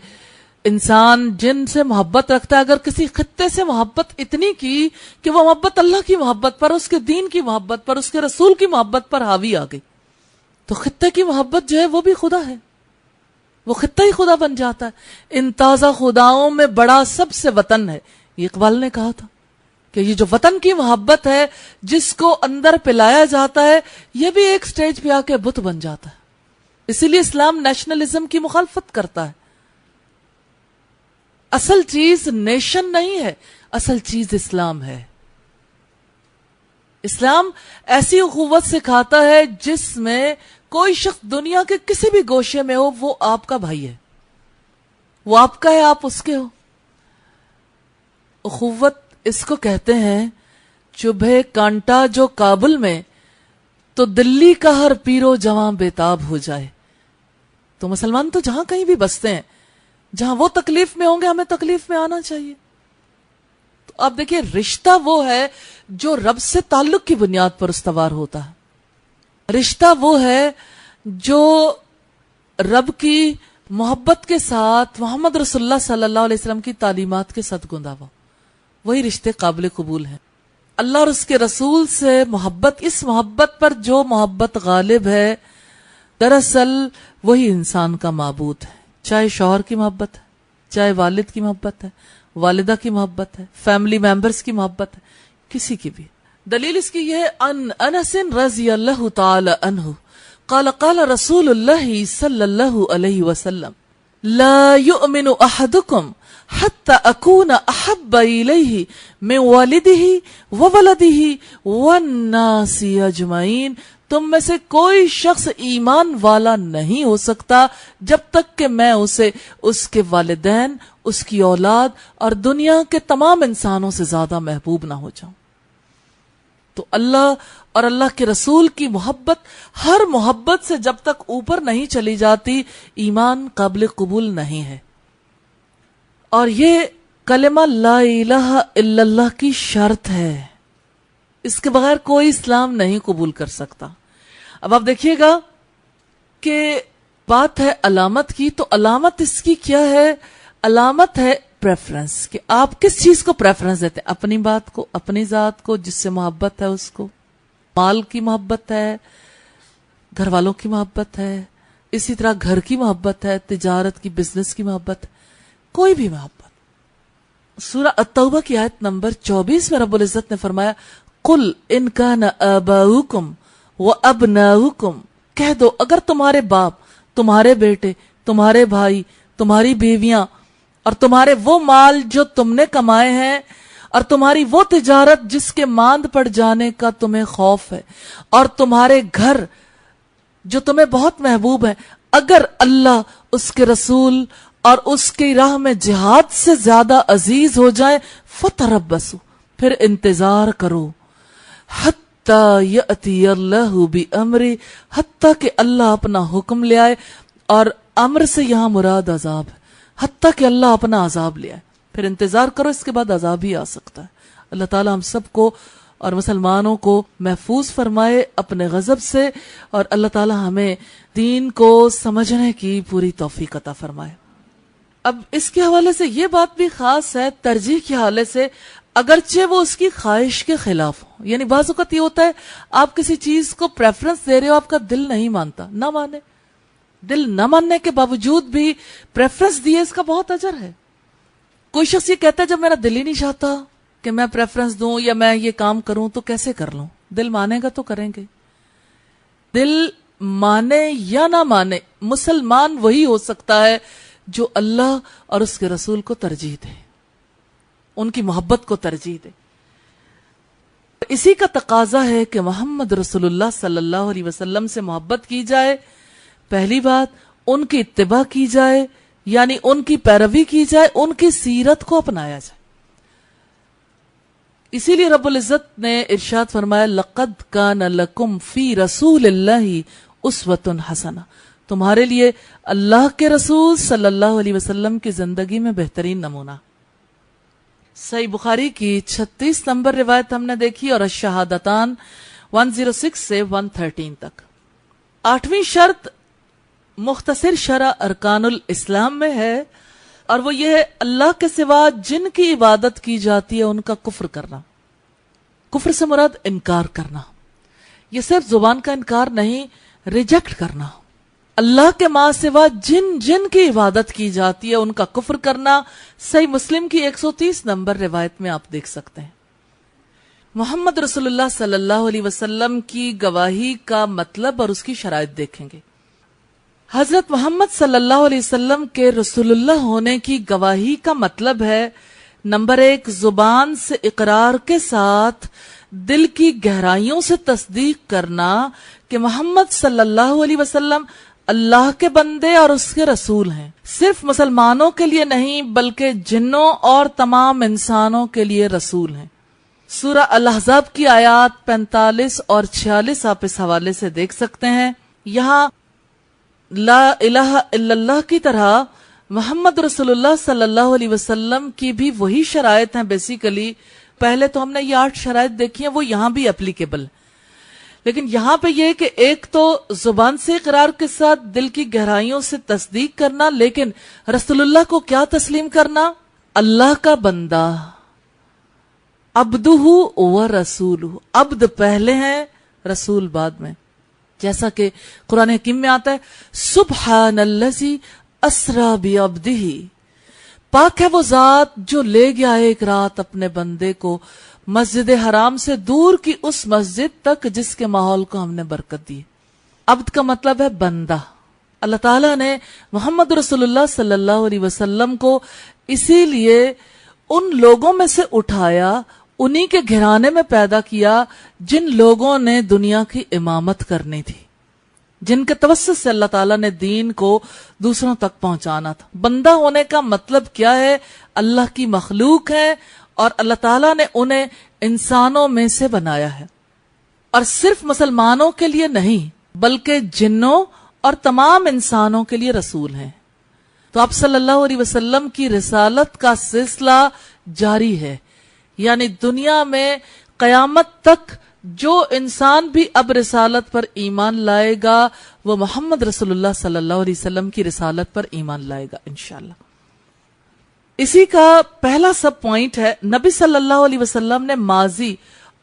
انسان جن سے محبت رکھتا ہے، اگر کسی خطے سے محبت اتنی کی کہ وہ محبت اللہ کی محبت پر، اس کے دین کی محبت پر، اس کے رسول کی محبت پر حاوی آ گئی، تو خطے کی محبت جو ہے وہ بھی خدا ہے، وہ خطہ ہی خدا بن جاتا ہے۔ ان تازہ خداؤں میں بڑا سب سے وطن ہے، یہ اقبال نے کہا تھا کہ یہ جو وطن کی محبت ہے جس کو اندر پلایا جاتا ہے، یہ بھی ایک سٹیج پہ آ کے بت بن جاتا ہے۔ اسی لیے اسلام نیشنلزم کی مخالفت کرتا ہے۔ اصل چیز نیشن نہیں ہے، اصل چیز اسلام ہے۔ اسلام ایسی اخوت سکھاتا ہے جس میں کوئی شخص دنیا کے کسی بھی گوشے میں ہو وہ آپ کا بھائی ہے، وہ آپ کا ہے، آپ اس کے ہو۔ اخوت اس کو کہتے ہیں چبھے کانٹا جو کابل میں، تو دلی کا ہر پیرو جواں بیتاب ہو جائے۔ تو مسلمان تو جہاں کہیں بھی بستے ہیں، جہاں وہ تکلیف میں ہوں گے ہمیں تکلیف میں آنا چاہیے۔ تو آپ دیکھیے رشتہ وہ ہے جو رب سے تعلق کی بنیاد پر استوار ہوتا ہے، رشتہ وہ ہے جو رب کی محبت کے ساتھ محمد رسول اللہ صلی اللہ علیہ وسلم کی تعلیمات کے ساتھ گندا ہوا، وہی رشتے قابل قبول ہیں۔ اللہ اور اس کے رسول سے محبت، اس محبت پر جو محبت غالب ہے، دراصل وہی انسان کا معبود ہے، چاہے شوہر کی محبت ہے، چاہے والد کی محبت ہے، والدہ کی محبت ہے، فیملی ممبرز کی محبت ہے، کسی کی بھی۔ دلیل اس کی یہ ان انس رضی اللہ تعالی عنہ قال قال رسول اللہ صلی اللہ علیہ وسلم لا يؤمن احدكم حتى اكون احب اليه من والده وولده والناس اجمعین، تم میں سے کوئی شخص ایمان والا نہیں ہو سکتا جب تک کہ میں اسے اس کے والدین، اس کی اولاد اور دنیا کے تمام انسانوں سے زیادہ محبوب نہ ہو جاؤں۔ تو اللہ اور اللہ کے رسول کی محبت ہر محبت سے جب تک اوپر نہیں چلی جاتی ایمان قابل قبول نہیں ہے۔ اور یہ کلمہ لا الہ الا اللہ کی شرط ہے، اس کے بغیر کوئی اسلام نہیں قبول کر سکتا۔ اب آپ دیکھیے گا کہ بات ہے علامت کی، تو علامت اس کی کیا ہے؟ علامت ہے پریفرنس، کہ آپ کس چیز کو پریفرنس دیتے ہیں، اپنی بات کو، اپنی ذات کو، جس سے محبت ہے اس کو، مال کی محبت ہے، گھر والوں کی محبت ہے، اسی طرح گھر کی محبت ہے، تجارت کی، بزنس کی محبت، کوئی بھی محبت۔ سورہ التوبہ کی آیت نمبر 24 میں رب العزت نے فرمایا قل ان کان آباؤکم وابناؤکم، کہہ دو اگر تمہارے باپ، تمہارے بیٹے، تمہارے بھائی، تمہاری بیویاں اور تمہارے وہ مال جو تم نے کمائے ہیں اور تمہاری وہ تجارت جس کے ماند پڑ جانے کا تمہیں خوف ہے اور تمہارے گھر جو تمہیں بہت محبوب ہے، اگر اللہ، اس کے رسول اور اس کی راہ میں جہاد سے زیادہ عزیز ہو جائے فتربصوا، پھر انتظار کرو، حتی یأتی اللہ بامرہ، حتی کہ اللہ اپنا حکم لے آئے، اور امر سے یہاں مراد عذاب ہے، حتی کہ اللہ اپنا عذاب لے آئے، پھر انتظار کرو، اس کے بعد عذاب ہی آ سکتا ہے۔ اللہ تعالی ہم سب کو اور مسلمانوں کو محفوظ فرمائے اپنے غضب سے، اور اللہ تعالی ہمیں دین کو سمجھنے کی پوری توفیق عطا فرمائے۔ اب اس کے حوالے سے یہ بات بھی خاص ہے، ترجیح کے حوالے سے، اگرچہ وہ اس کی خواہش کے خلاف ہو، یعنی بعض اوقات یہ ہوتا ہے آپ کسی چیز کو پریفرنس دے رہے ہو، آپ کا دل نہیں مانتا، نہ مانے، دل نہ ماننے کے باوجود بھی پریفرنس دیے، اس کا بہت اجر ہے۔ کوئی شخص یہ کہتا ہے جب میرا دل ہی نہیں چاہتا کہ میں پریفرنس دوں یا میں یہ کام کروں تو کیسے کر لوں؟ دل مانے گا تو کریں گے. دل مانے یا نہ مانے، مسلمان وہی ہو سکتا ہے جو اللہ اور اس کے رسول کو ترجیح دے، ان کی محبت کو ترجیح دے. اسی کا تقاضا ہے کہ محمد رسول اللہ صلی اللہ علیہ وسلم سے محبت کی جائے. پہلی بات، ان کی اتباع کی جائے، یعنی ان کی پیروی کی جائے، ان کی سیرت کو اپنایا جائے. اسی لیے رب العزت نے ارشاد فرمایا لَقَدْ كَانَ لَكُمْ فِي رَسُولِ اللَّهِ أُسْوَةٌ حَسَنَةٌ، تمہارے لیے اللہ کے رسول صلی اللہ علیہ وسلم کی زندگی میں بہترین نمونہ. صحیح بخاری کی 36 نمبر روایت ہم نے دیکھی، اور الشہادتان 106 سے 113 تک. 8ویں شرط مختصر شرح ارکان الاسلام میں ہے، اور وہ یہ ہے اللہ کے سوا جن کی عبادت کی جاتی ہے ان کا کفر کرنا. کفر سے مراد انکار کرنا، یہ صرف زبان کا انکار نہیں، ریجیکٹ کرنا. اللہ کے ماں سوا جن کی عبادت کی جاتی ہے ان کا کفر کرنا. صحیح مسلم کی 130 نمبر روایت میں آپ دیکھ سکتے ہیں. محمد رسول اللہ صلی اللہ علیہ وسلم کی گواہی کا مطلب اور اس کی شرائط دیکھیں گے. حضرت محمد صلی اللہ علیہ وسلم کے رسول اللہ ہونے کی گواہی کا مطلب ہے، نمبر 1، زبان سے اقرار کے ساتھ دل کی گہرائیوں سے تصدیق کرنا کہ محمد صلی اللہ علیہ وسلم اللہ کے بندے اور اس کے رسول ہیں. صرف مسلمانوں کے لیے نہیں بلکہ جنوں اور تمام انسانوں کے لیے رسول ہیں. سورہ الاحزاب کی آیات 45 اور 46 آپ اس حوالے سے دیکھ سکتے ہیں. یہاں لا الہ الا اللہ کی طرح محمد رسول اللہ صلی اللہ علیہ وسلم کی بھی وہی شرائط ہیں. بیسیکلی پہلے تو ہم نے یہ 8 شرائط دیکھی ہیں، وہ یہاں بھی اپلیکیبل، لیکن یہاں پہ یہ کہ ایک تو زبان سے اقرار کے ساتھ دل کی گہرائیوں سے تصدیق کرنا، لیکن رسول اللہ کو کیا تسلیم کرنا؟ اللہ کا بندہ، عبدہ و رسولہ. عبد پہلے ہیں، رسول بعد میں. جیسا کہ قرآن حکیم میں آتا ہے سبحان الذی اسری بعبدہ، پاک ہے وہ ذات جو لے گیا ایک رات اپنے بندے کو مسجد حرام سے دور کی اس مسجد تک جس کے ماحول کو ہم نے برکت دی. عبد کا مطلب ہے بندہ. اللہ تعالیٰ نے محمد رسول اللہ صلی اللہ علیہ وسلم کو اسی لیے ان لوگوں میں سے اٹھایا، انہی کے گھرانے میں پیدا کیا جن لوگوں نے دنیا کی امامت کرنی تھی، جن کے توسط سے اللہ تعالیٰ نے دین کو دوسروں تک پہنچانا تھا. بندہ ہونے کا مطلب کیا ہے؟ اللہ کی مخلوق ہے اور اللہ تعالیٰ نے انہیں انسانوں میں سے بنایا ہے، اور صرف مسلمانوں کے لیے نہیں بلکہ جنوں اور تمام انسانوں کے لیے رسول ہیں. تو آپ صلی اللہ علیہ وسلم کی رسالت کا سلسلہ جاری ہے، یعنی دنیا میں قیامت تک جو انسان بھی اب رسالت پر ایمان لائے گا وہ محمد رسول اللہ صلی اللہ علیہ وسلم کی رسالت پر ایمان لائے گا انشاءاللہ. اسی کا پہلا سب پوائنٹ ہے نبی صلی اللہ علیہ وسلم نے ماضی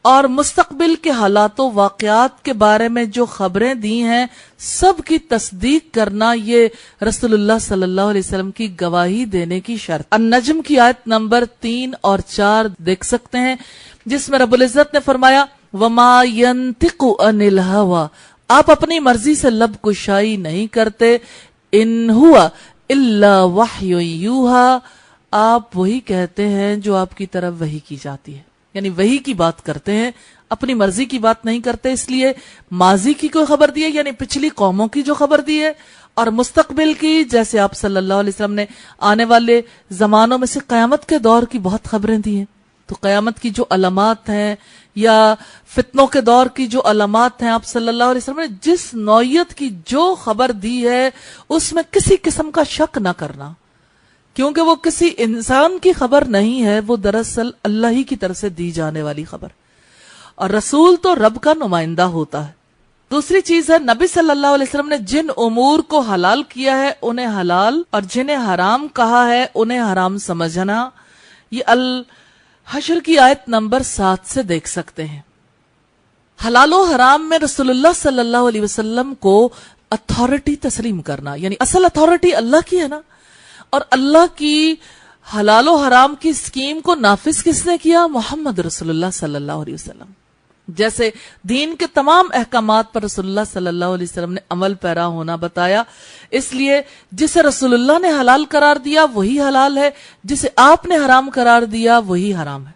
اور مستقبل کے حالات و واقعات کے بارے میں جو خبریں دی ہیں سب کی تصدیق کرنا، یہ رسول اللہ صلی اللہ علیہ وسلم کی گواہی دینے کی شرط. النجم کی آیت نمبر 3 اور 4 دیکھ سکتے ہیں، جس میں رب العزت نے فرمایا وَمَا يَنْتِقُ عَنِ الْهَوَىٰ، آپ اپنی مرضی سے لب کشائی نہیں کرتے، إِنْ هُوَ إِلَّا وَحْيٌ يُوحَىٰ، آپ وہی کہتے ہیں جو آپ کی طرف وحی کی جاتی ہے، یعنی وحی کی بات کرتے ہیں، اپنی مرضی کی بات نہیں کرتے. اس لیے ماضی کی کوئی خبر دی ہے یعنی پچھلی قوموں کی جو خبر دی ہے، اور مستقبل کی جیسے آپ صلی اللہ علیہ وسلم نے آنے والے زمانوں میں سے قیامت کے دور کی بہت خبریں دی ہیں. تو قیامت کی جو علامات ہیں یا فتنوں کے دور کی جو علامات ہیں، آپ صلی اللہ علیہ وسلم نے جس نوعیت کی جو خبر دی ہے اس میں کسی قسم کا شک نہ کرنا، کیونکہ وہ کسی انسان کی خبر نہیں ہے، وہ دراصل اللہ ہی کی طرف سے دی جانے والی خبر، اور رسول تو رب کا نمائندہ ہوتا ہے. دوسری چیز ہے نبی صلی اللہ علیہ وسلم نے جن امور کو حلال کیا ہے انہیں حلال، اور جنہیں حرام کہا ہے انہیں حرام سمجھنا. یہ الحشر کی آیت نمبر 7 سے دیکھ سکتے ہیں. حلال و حرام میں رسول اللہ صلی اللہ علیہ وسلم کو اتھارٹی تسلیم کرنا، یعنی اصل اتھارٹی اللہ کی ہے نا، اور اللہ کی حلال و حرام کی اسکیم کو نافذ کس نے کیا؟ محمد رسول اللہ صلی اللہ علیہ وسلم. جیسے دین کے تمام احکامات پر رسول اللہ صلی اللہ علیہ وسلم نے عمل پیرا ہونا بتایا، اس لیے جسے رسول اللہ نے حلال قرار دیا وہی حلال ہے، جسے آپ نے حرام قرار دیا وہی حرام ہے.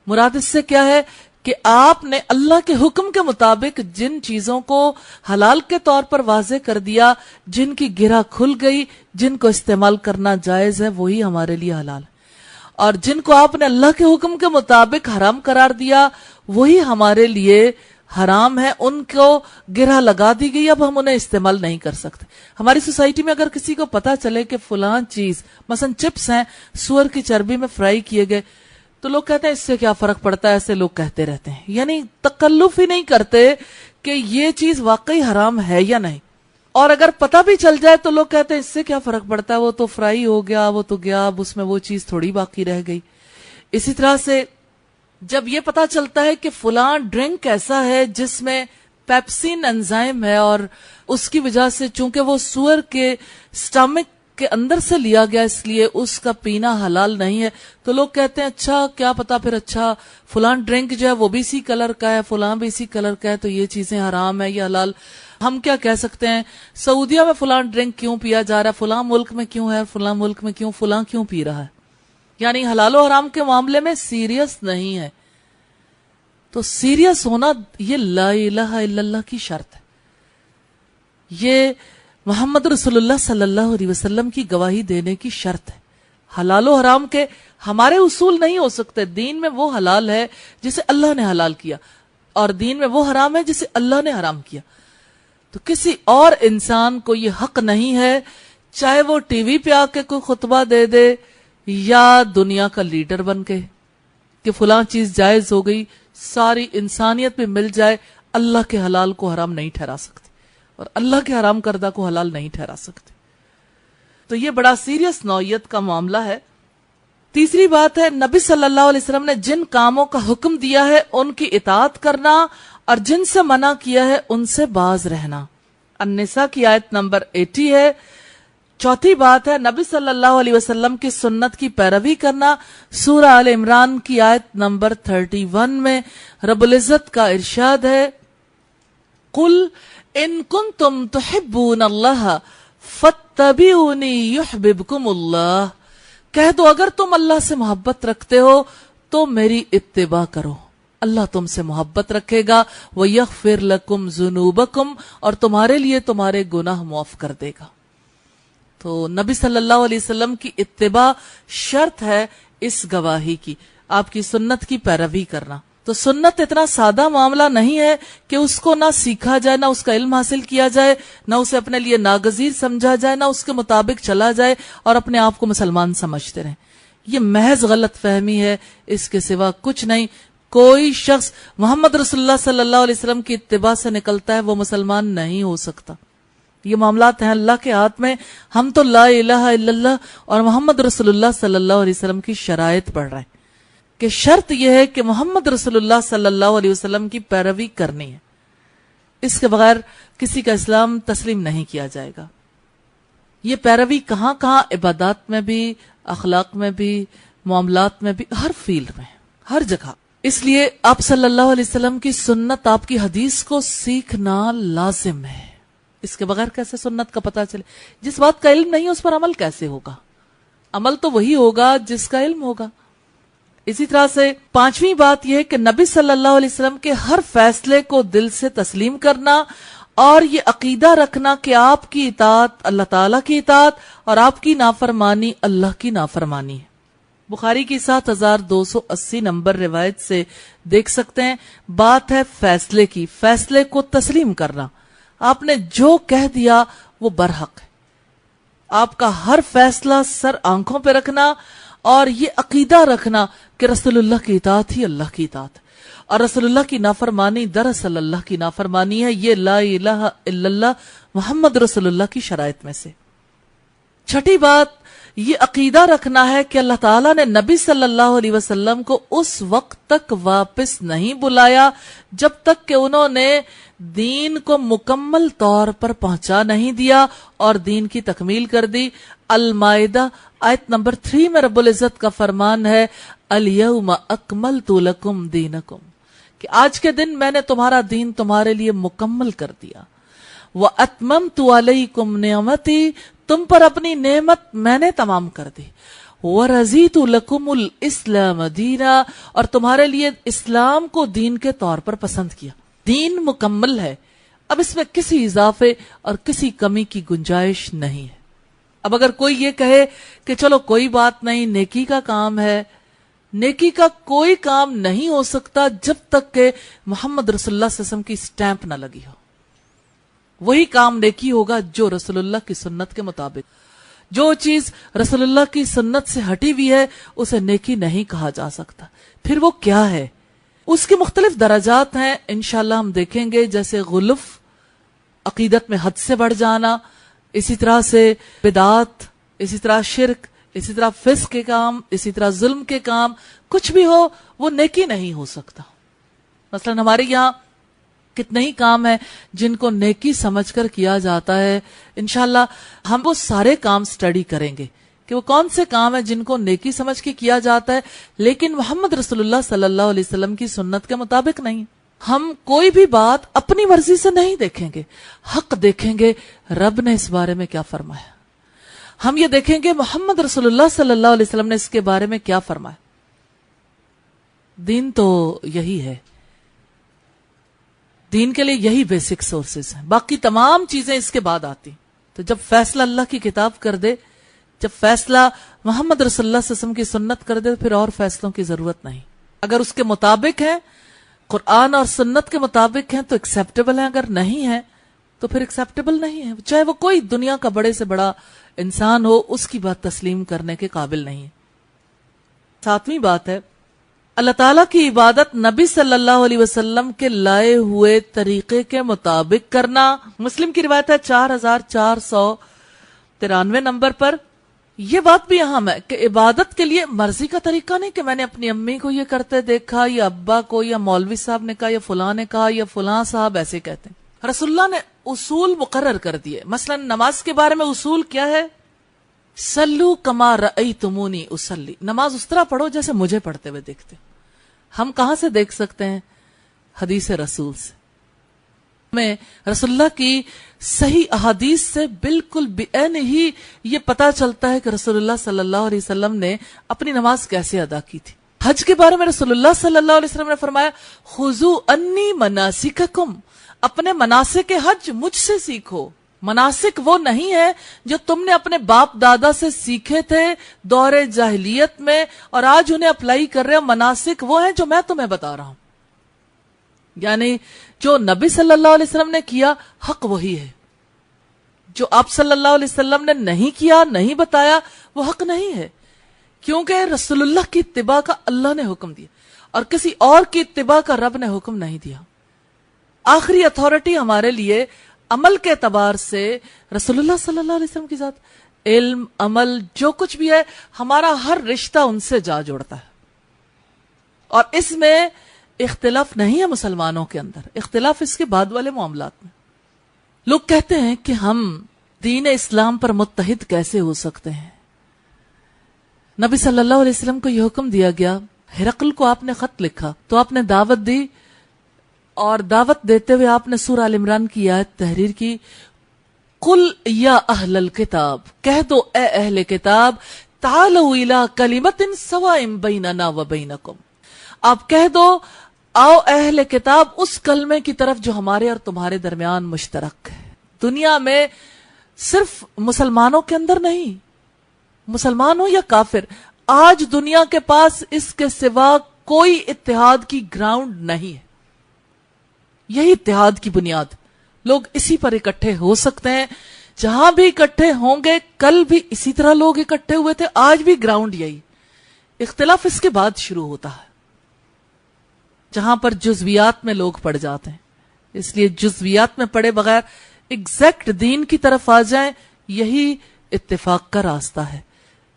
مراد اس سے کیا ہے کہ آپ نے اللہ کے حکم کے مطابق جن چیزوں کو حلال کے طور پر واضح کر دیا، جن کی گرہ کھل گئی، جن کو استعمال کرنا جائز ہے، وہی ہمارے لیے حلال ہے، اور جن کو آپ نے اللہ کے حکم کے مطابق حرام قرار دیا وہی ہمارے لیے حرام ہے، ان کو گرہ لگا دی گئی، اب ہم انہیں استعمال نہیں کر سکتے. ہماری سوسائٹی میں اگر کسی کو پتا چلے کہ فلاں چیز مثلا چپس ہیں سور کی چربی میں فرائی کیے گئے، تو لوگ کہتے ہیں اس سے کیا فرق پڑتا ہے، ایسے لوگ کہتے رہتے ہیں، یعنی تکلف ہی نہیں کرتے کہ یہ چیز واقعی حرام ہے یا نہیں. اور اگر پتہ بھی چل جائے تو لوگ کہتے ہیں اس سے کیا فرق پڑتا ہے، وہ تو فرائی ہو گیا، وہ تو گیا، اب اس میں وہ چیز تھوڑی باقی رہ گئی. اسی طرح سے جب یہ پتا چلتا ہے کہ فلاں ڈرنک ایسا ہے جس میں پیپسین انزائم ہے اور اس کی وجہ سے چونکہ وہ سور کے سٹمک کے اندر سے لیا گیا اس لیے اس کا پینا حلال نہیں ہے، تو لوگ کہتے ہیں اچھا کیا پتا پھر، اچھا فلاں ڈرنک جو ہے وہ بھی اسی کلر کا ہے، فلاں بھی اسی کلر کا ہے، تو یہ چیزیں حرام ہے یا حلال. ہم کیا کہہ سکتے ہیں، سعودیہ میں فلاں ڈرنک کیوں پیا جا رہا ہے، فلاں ملک میں کیوں ہے، فلاں ملک میں کیوں، فلاں کیوں پی رہا ہے. یعنی حلال و حرام کے معاملے میں سیریس نہیں ہے. تو سیریس ہونا یہ لا الہ الا اللہ کی شرط ہے، یہ محمد رسول اللہ صلی اللہ علیہ وسلم کی گواہی دینے کی شرط ہے. حلال و حرام کے ہمارے اصول نہیں ہو سکتے. دین میں وہ حلال ہے جسے اللہ نے حلال کیا، اور دین میں وہ حرام ہے جسے اللہ نے حرام کیا. تو کسی اور انسان کو یہ حق نہیں ہے، چاہے وہ ٹی وی پہ آ کے کوئی خطبہ دے دے یا دنیا کا لیڈر بن کے، کہ فلاں چیز جائز ہو گئی، ساری انسانیت پہ مل جائے، اللہ کے حلال کو حرام نہیں ٹھہرا سکتے اور اللہ کے حرام کردہ کو حلال نہیں ٹھہرا سکتے. تو یہ بڑا سیریس نوعیت کا معاملہ ہے. تیسری بات ہے، نبی صلی اللہ علیہ وسلم نے جن کاموں کا حکم دیا ہے ان کی اطاعت کرنا، اور جن سے منع کیا ہے ان سے باز رہنا. النساء کی آیت نمبر 80 ہے. چوتھی بات ہے نبی صلی اللہ علیہ وسلم کی سنت کی پیروی کرنا. سورہ آل عمران کی آیت نمبر 31 میں رب العزت کا ارشاد ہے، قل ان کنتم تحبون اللہ فاتبعونی یحببکم اللہ. کہہ دو اگر تم اللہ سے محبت رکھتے ہو تو میری اتباع کرو، اللہ تم سے محبت رکھے گا. وَيَغْفِرْ لَكُمْ ذُنُوبَكُمْ، اور تمہارے لیے تمہارے گناہ معاف کر دے گا. تو نبی صلی اللہ علیہ وسلم کی اتباع شرط ہے اس گواہی کی، آپ کی سنت کی پیروی کرنا. تو سنت اتنا سادہ معاملہ نہیں ہے کہ اس کو نہ سیکھا جائے، نہ اس کا علم حاصل کیا جائے، نہ اسے اپنے لیے ناگزیر سمجھا جائے، نہ اس کے مطابق چلا جائے اور اپنے آپ کو مسلمان سمجھتے رہیں. یہ محض غلط فہمی ہے، اس کے سوا کچھ نہیں. کوئی شخص محمد رسول اللہ صلی اللہ علیہ وسلم کی اتباع سے نکلتا ہے وہ مسلمان نہیں ہو سکتا. یہ معاملات ہیں اللہ کے ہاتھ میں. ہم تو لا الہ الا اللہ اور محمد رسول اللہ صلی اللہ علیہ وسلم کی شرائط پڑھ رہے ہیں کہ شرط یہ ہے کہ محمد رسول اللہ صلی اللہ علیہ وسلم کی پیروی کرنی ہے. اس کے بغیر کسی کا اسلام تسلیم نہیں کیا جائے گا. یہ پیروی کہاں کہاں، عبادات میں بھی، اخلاق میں بھی، معاملات میں بھی، ہر فیلڈ میں، ہر جگہ. اس لیے آپ صلی اللہ علیہ وسلم کی سنت، آپ کی حدیث کو سیکھنا لازم ہے. اس کے بغیر کیسے سنت کا پتہ چلے؟ جس بات کا علم نہیں اس پر عمل کیسے ہوگا؟ عمل تو وہی ہوگا جس کا علم ہوگا. اسی طرح سے پانچویں بات یہ ہے کہ نبی صلی اللہ علیہ وسلم کے ہر فیصلے کو دل سے تسلیم کرنا اور یہ عقیدہ رکھنا کہ آپ کی اطاعت اللہ تعالیٰ کی اطاعت اور آپ کی نافرمانی اللہ کی نافرمانی ہے. بخاری کی 7280 نمبر روایت سے دیکھ سکتے ہیں. بات ہے فیصلے کی، فیصلے کو تسلیم کرنا. آپ نے جو کہہ دیا وہ برحق ہے. آپ کا ہر فیصلہ سر آنکھوں پہ رکھنا اور یہ عقیدہ رکھنا کہ رسول اللہ کی اطاعت ہی اللہ کی اطاعت ہے اور رسول اللہ کی نافرمانی دراصل اللہ کی نافرمانی ہے. یہ لا الہ الا اللہ محمد رسول اللہ کی شرائط میں سے. چھٹی بات یہ عقیدہ رکھنا ہے کہ اللہ تعالیٰ نے نبی صلی اللہ علیہ وسلم کو اس وقت تک واپس نہیں بلایا جب تک کہ انہوں نے دین کو مکمل طور پر پہنچا نہیں دیا اور دین کی تکمیل کر دی. المائدہ آیت نمبر 3 میں رب العزت کا فرمان ہے الیوم اکملت لکم دینکم، کہ آج کے دن میں نے تمہارا دین تمہارے لیے مکمل کر دیا. وَأَتْمَمْتُ عَلَيْكُمْ نِعْمَتِي، تم پر اپنی نعمت میں نے تمام کر دی. وَرَضِيتُ لَكُمُ الْإِسْلَامَ دِينًا، اور تمہارے لیے اسلام کو دین کے طور پر پسند کیا. دین مکمل ہے، اب اس میں کسی اضافے اور کسی کمی کی گنجائش نہیں ہے. اب اگر کوئی یہ کہے کہ چلو کوئی بات نہیں، نیکی کا کام ہے، نیکی کا کوئی کام نہیں ہو سکتا جب تک کہ محمد رسول اللہ صلی اللہ علیہ وسلم کی سٹیمپ نہ لگی ہو. وہی کام نیکی ہوگا جو رسول اللہ کی سنت کے مطابق. جو چیز رسول اللہ کی سنت سے ہٹی ہوئی ہے اسے نیکی نہیں کہا جا سکتا. پھر وہ کیا ہے؟ اس کے مختلف درجات ہیں، انشاءاللہ ہم دیکھیں گے، جیسے غلف، عقیدت میں حد سے بڑھ جانا، اسی طرح سے بدعات، اسی طرح شرک، اسی طرح فسق کے کام، اسی طرح ظلم کے کام. کچھ بھی ہو وہ نیکی نہیں ہو سکتا. مثلا ہمارے یہاں کتنے ہی کام ہیں جن کو نیکی سمجھ کر کیا جاتا ہے. انشاءاللہ ہم وہ سارے کام سٹڈی کریں گے کہ وہ کون سے کام ہیں جن کو نیکی سمجھ کے کیا جاتا ہے لیکن محمد رسول اللہ صلی اللہ علیہ وسلم کی سنت کے مطابق نہیں. ہم کوئی بھی بات اپنی مرضی سے نہیں دیکھیں گے، حق دیکھیں گے رب نے اس بارے میں کیا فرمایا. ہم یہ دیکھیں گے محمد رسول اللہ صلی اللہ علیہ وسلم نے اس کے بارے میں کیا فرمایا. دین تو یہی ہے، دین کے لیے یہی بیسک سورسز ہیں، باقی تمام چیزیں اس کے بعد آتی. تو جب فیصلہ اللہ کی کتاب کر دے، جب فیصلہ محمد رسول اللہ صلی اللہ علیہ وسلم کی سنت کر دے، پھر اور فیصلوں کی ضرورت نہیں. اگر اس کے مطابق ہیں، قرآن اور سنت کے مطابق ہیں تو ایکسیپٹیبل ہیں، اگر نہیں ہیں تو پھر ایکسیپٹیبل نہیں ہے. چاہے وہ کوئی دنیا کا بڑے سے بڑا انسان ہو، اس کی بات تسلیم کرنے کے قابل نہیں ہے. 7ویں بات ہے اللہ تعالیٰ کی عبادت نبی صلی اللہ علیہ وسلم کے لائے ہوئے طریقے کے مطابق کرنا. مسلم کی روایت ہے 4493 نمبر پر. یہ بات بھی اہم ہے کہ عبادت کے لیے مرضی کا طریقہ نہیں کہ میں نے اپنی امی کو یہ کرتے دیکھا یا ابا کو یا مولوی صاحب نے کہا یا فلاں نے کہا یا فلاں صاحب ایسے کہتے ہیں. رسول اللہ نے اصول مقرر کر دیے. مثلا نماز کے بارے میں اصول کیا ہے؟ سلو کما رأیتمونی اصلی، نماز اس طرح پڑھو جیسے مجھے پڑھتے ہوئے دیکھتے. ہم کہاں سے دیکھ سکتے ہیں؟ حدیث رسول سے. ہمیں رسول اللہ کی صحیح احادیث سے بالکل بعین ہی یہ پتا چلتا ہے کہ رسول اللہ صلی اللہ علیہ وسلم نے اپنی نماز کیسے ادا کی تھی. حج کے بارے میں رسول اللہ صلی اللہ علیہ وسلم نے فرمایا خذوا انی مناسککم، اپنے مناسک حج مجھ سے سیکھو. مناسک وہ نہیں ہے جو تم نے اپنے باپ دادا سے سیکھے تھے دور جاہلیت میں اور آج انہیں اپلائی کر رہے ہو. مناسک وہ ہیں جو میں تمہیں بتا رہا ہوں. یعنی جو نبی صلی اللہ علیہ وسلم نے کیا حق وہی ہے، جو آپ صلی اللہ علیہ وسلم نے نہیں کیا، نہیں بتایا، وہ حق نہیں ہے. کیونکہ رسول اللہ کی اتباع کا اللہ نے حکم دیا اور کسی اور کی اتباع کا رب نے حکم نہیں دیا. آخری اتھارٹی ہمارے لیے عمل کے اعتبار سے رسول اللہ صلی اللہ علیہ وسلم کی ذات. علم، عمل، جو کچھ بھی ہے، ہمارا ہر رشتہ ان سے جا جوڑتا ہے. اور اس میں اختلاف نہیں ہے مسلمانوں کے اندر، اختلاف اس کے بعد والے معاملات میں. لوگ کہتے ہیں کہ ہم دین اسلام پر متحد کیسے ہو سکتے ہیں؟ نبی صلی اللہ علیہ وسلم کو یہ حکم دیا گیا، ہرقل کو آپ نے خط لکھا تو آپ نے دعوت دی، اور دعوت دیتے ہوئے آپ نے سورہ آل عمران کی آیت تحریر کی، قل یا اہل الکتاب، کہہ دو اے اہل کتاب، تعالوا الی کلمۃ سواء بیننا و بینکم، آپ کہہ دو آؤ اہل کتاب اس کلمے کی طرف جو ہمارے اور تمہارے درمیان مشترک ہے. دنیا میں صرف مسلمانوں کے اندر نہیں، مسلمان ہو یا کافر، آج دنیا کے پاس اس کے سوا کوئی اتحاد کی گراؤنڈ نہیں ہے. یہی اتحاد کی بنیاد، لوگ اسی پر اکٹھے ہو سکتے ہیں. جہاں بھی اکٹھے ہوں گے، کل بھی اسی طرح لوگ اکٹھے ہوئے تھے، آج بھی گراؤنڈ یہی. اختلاف اس کے بعد شروع ہوتا ہے جہاں پر جزویات میں لوگ پڑ جاتے ہیں. اس لیے جزویات میں پڑے بغیر ایگزیکٹ دین کی طرف آ جائیں، یہی اتفاق کا راستہ ہے۔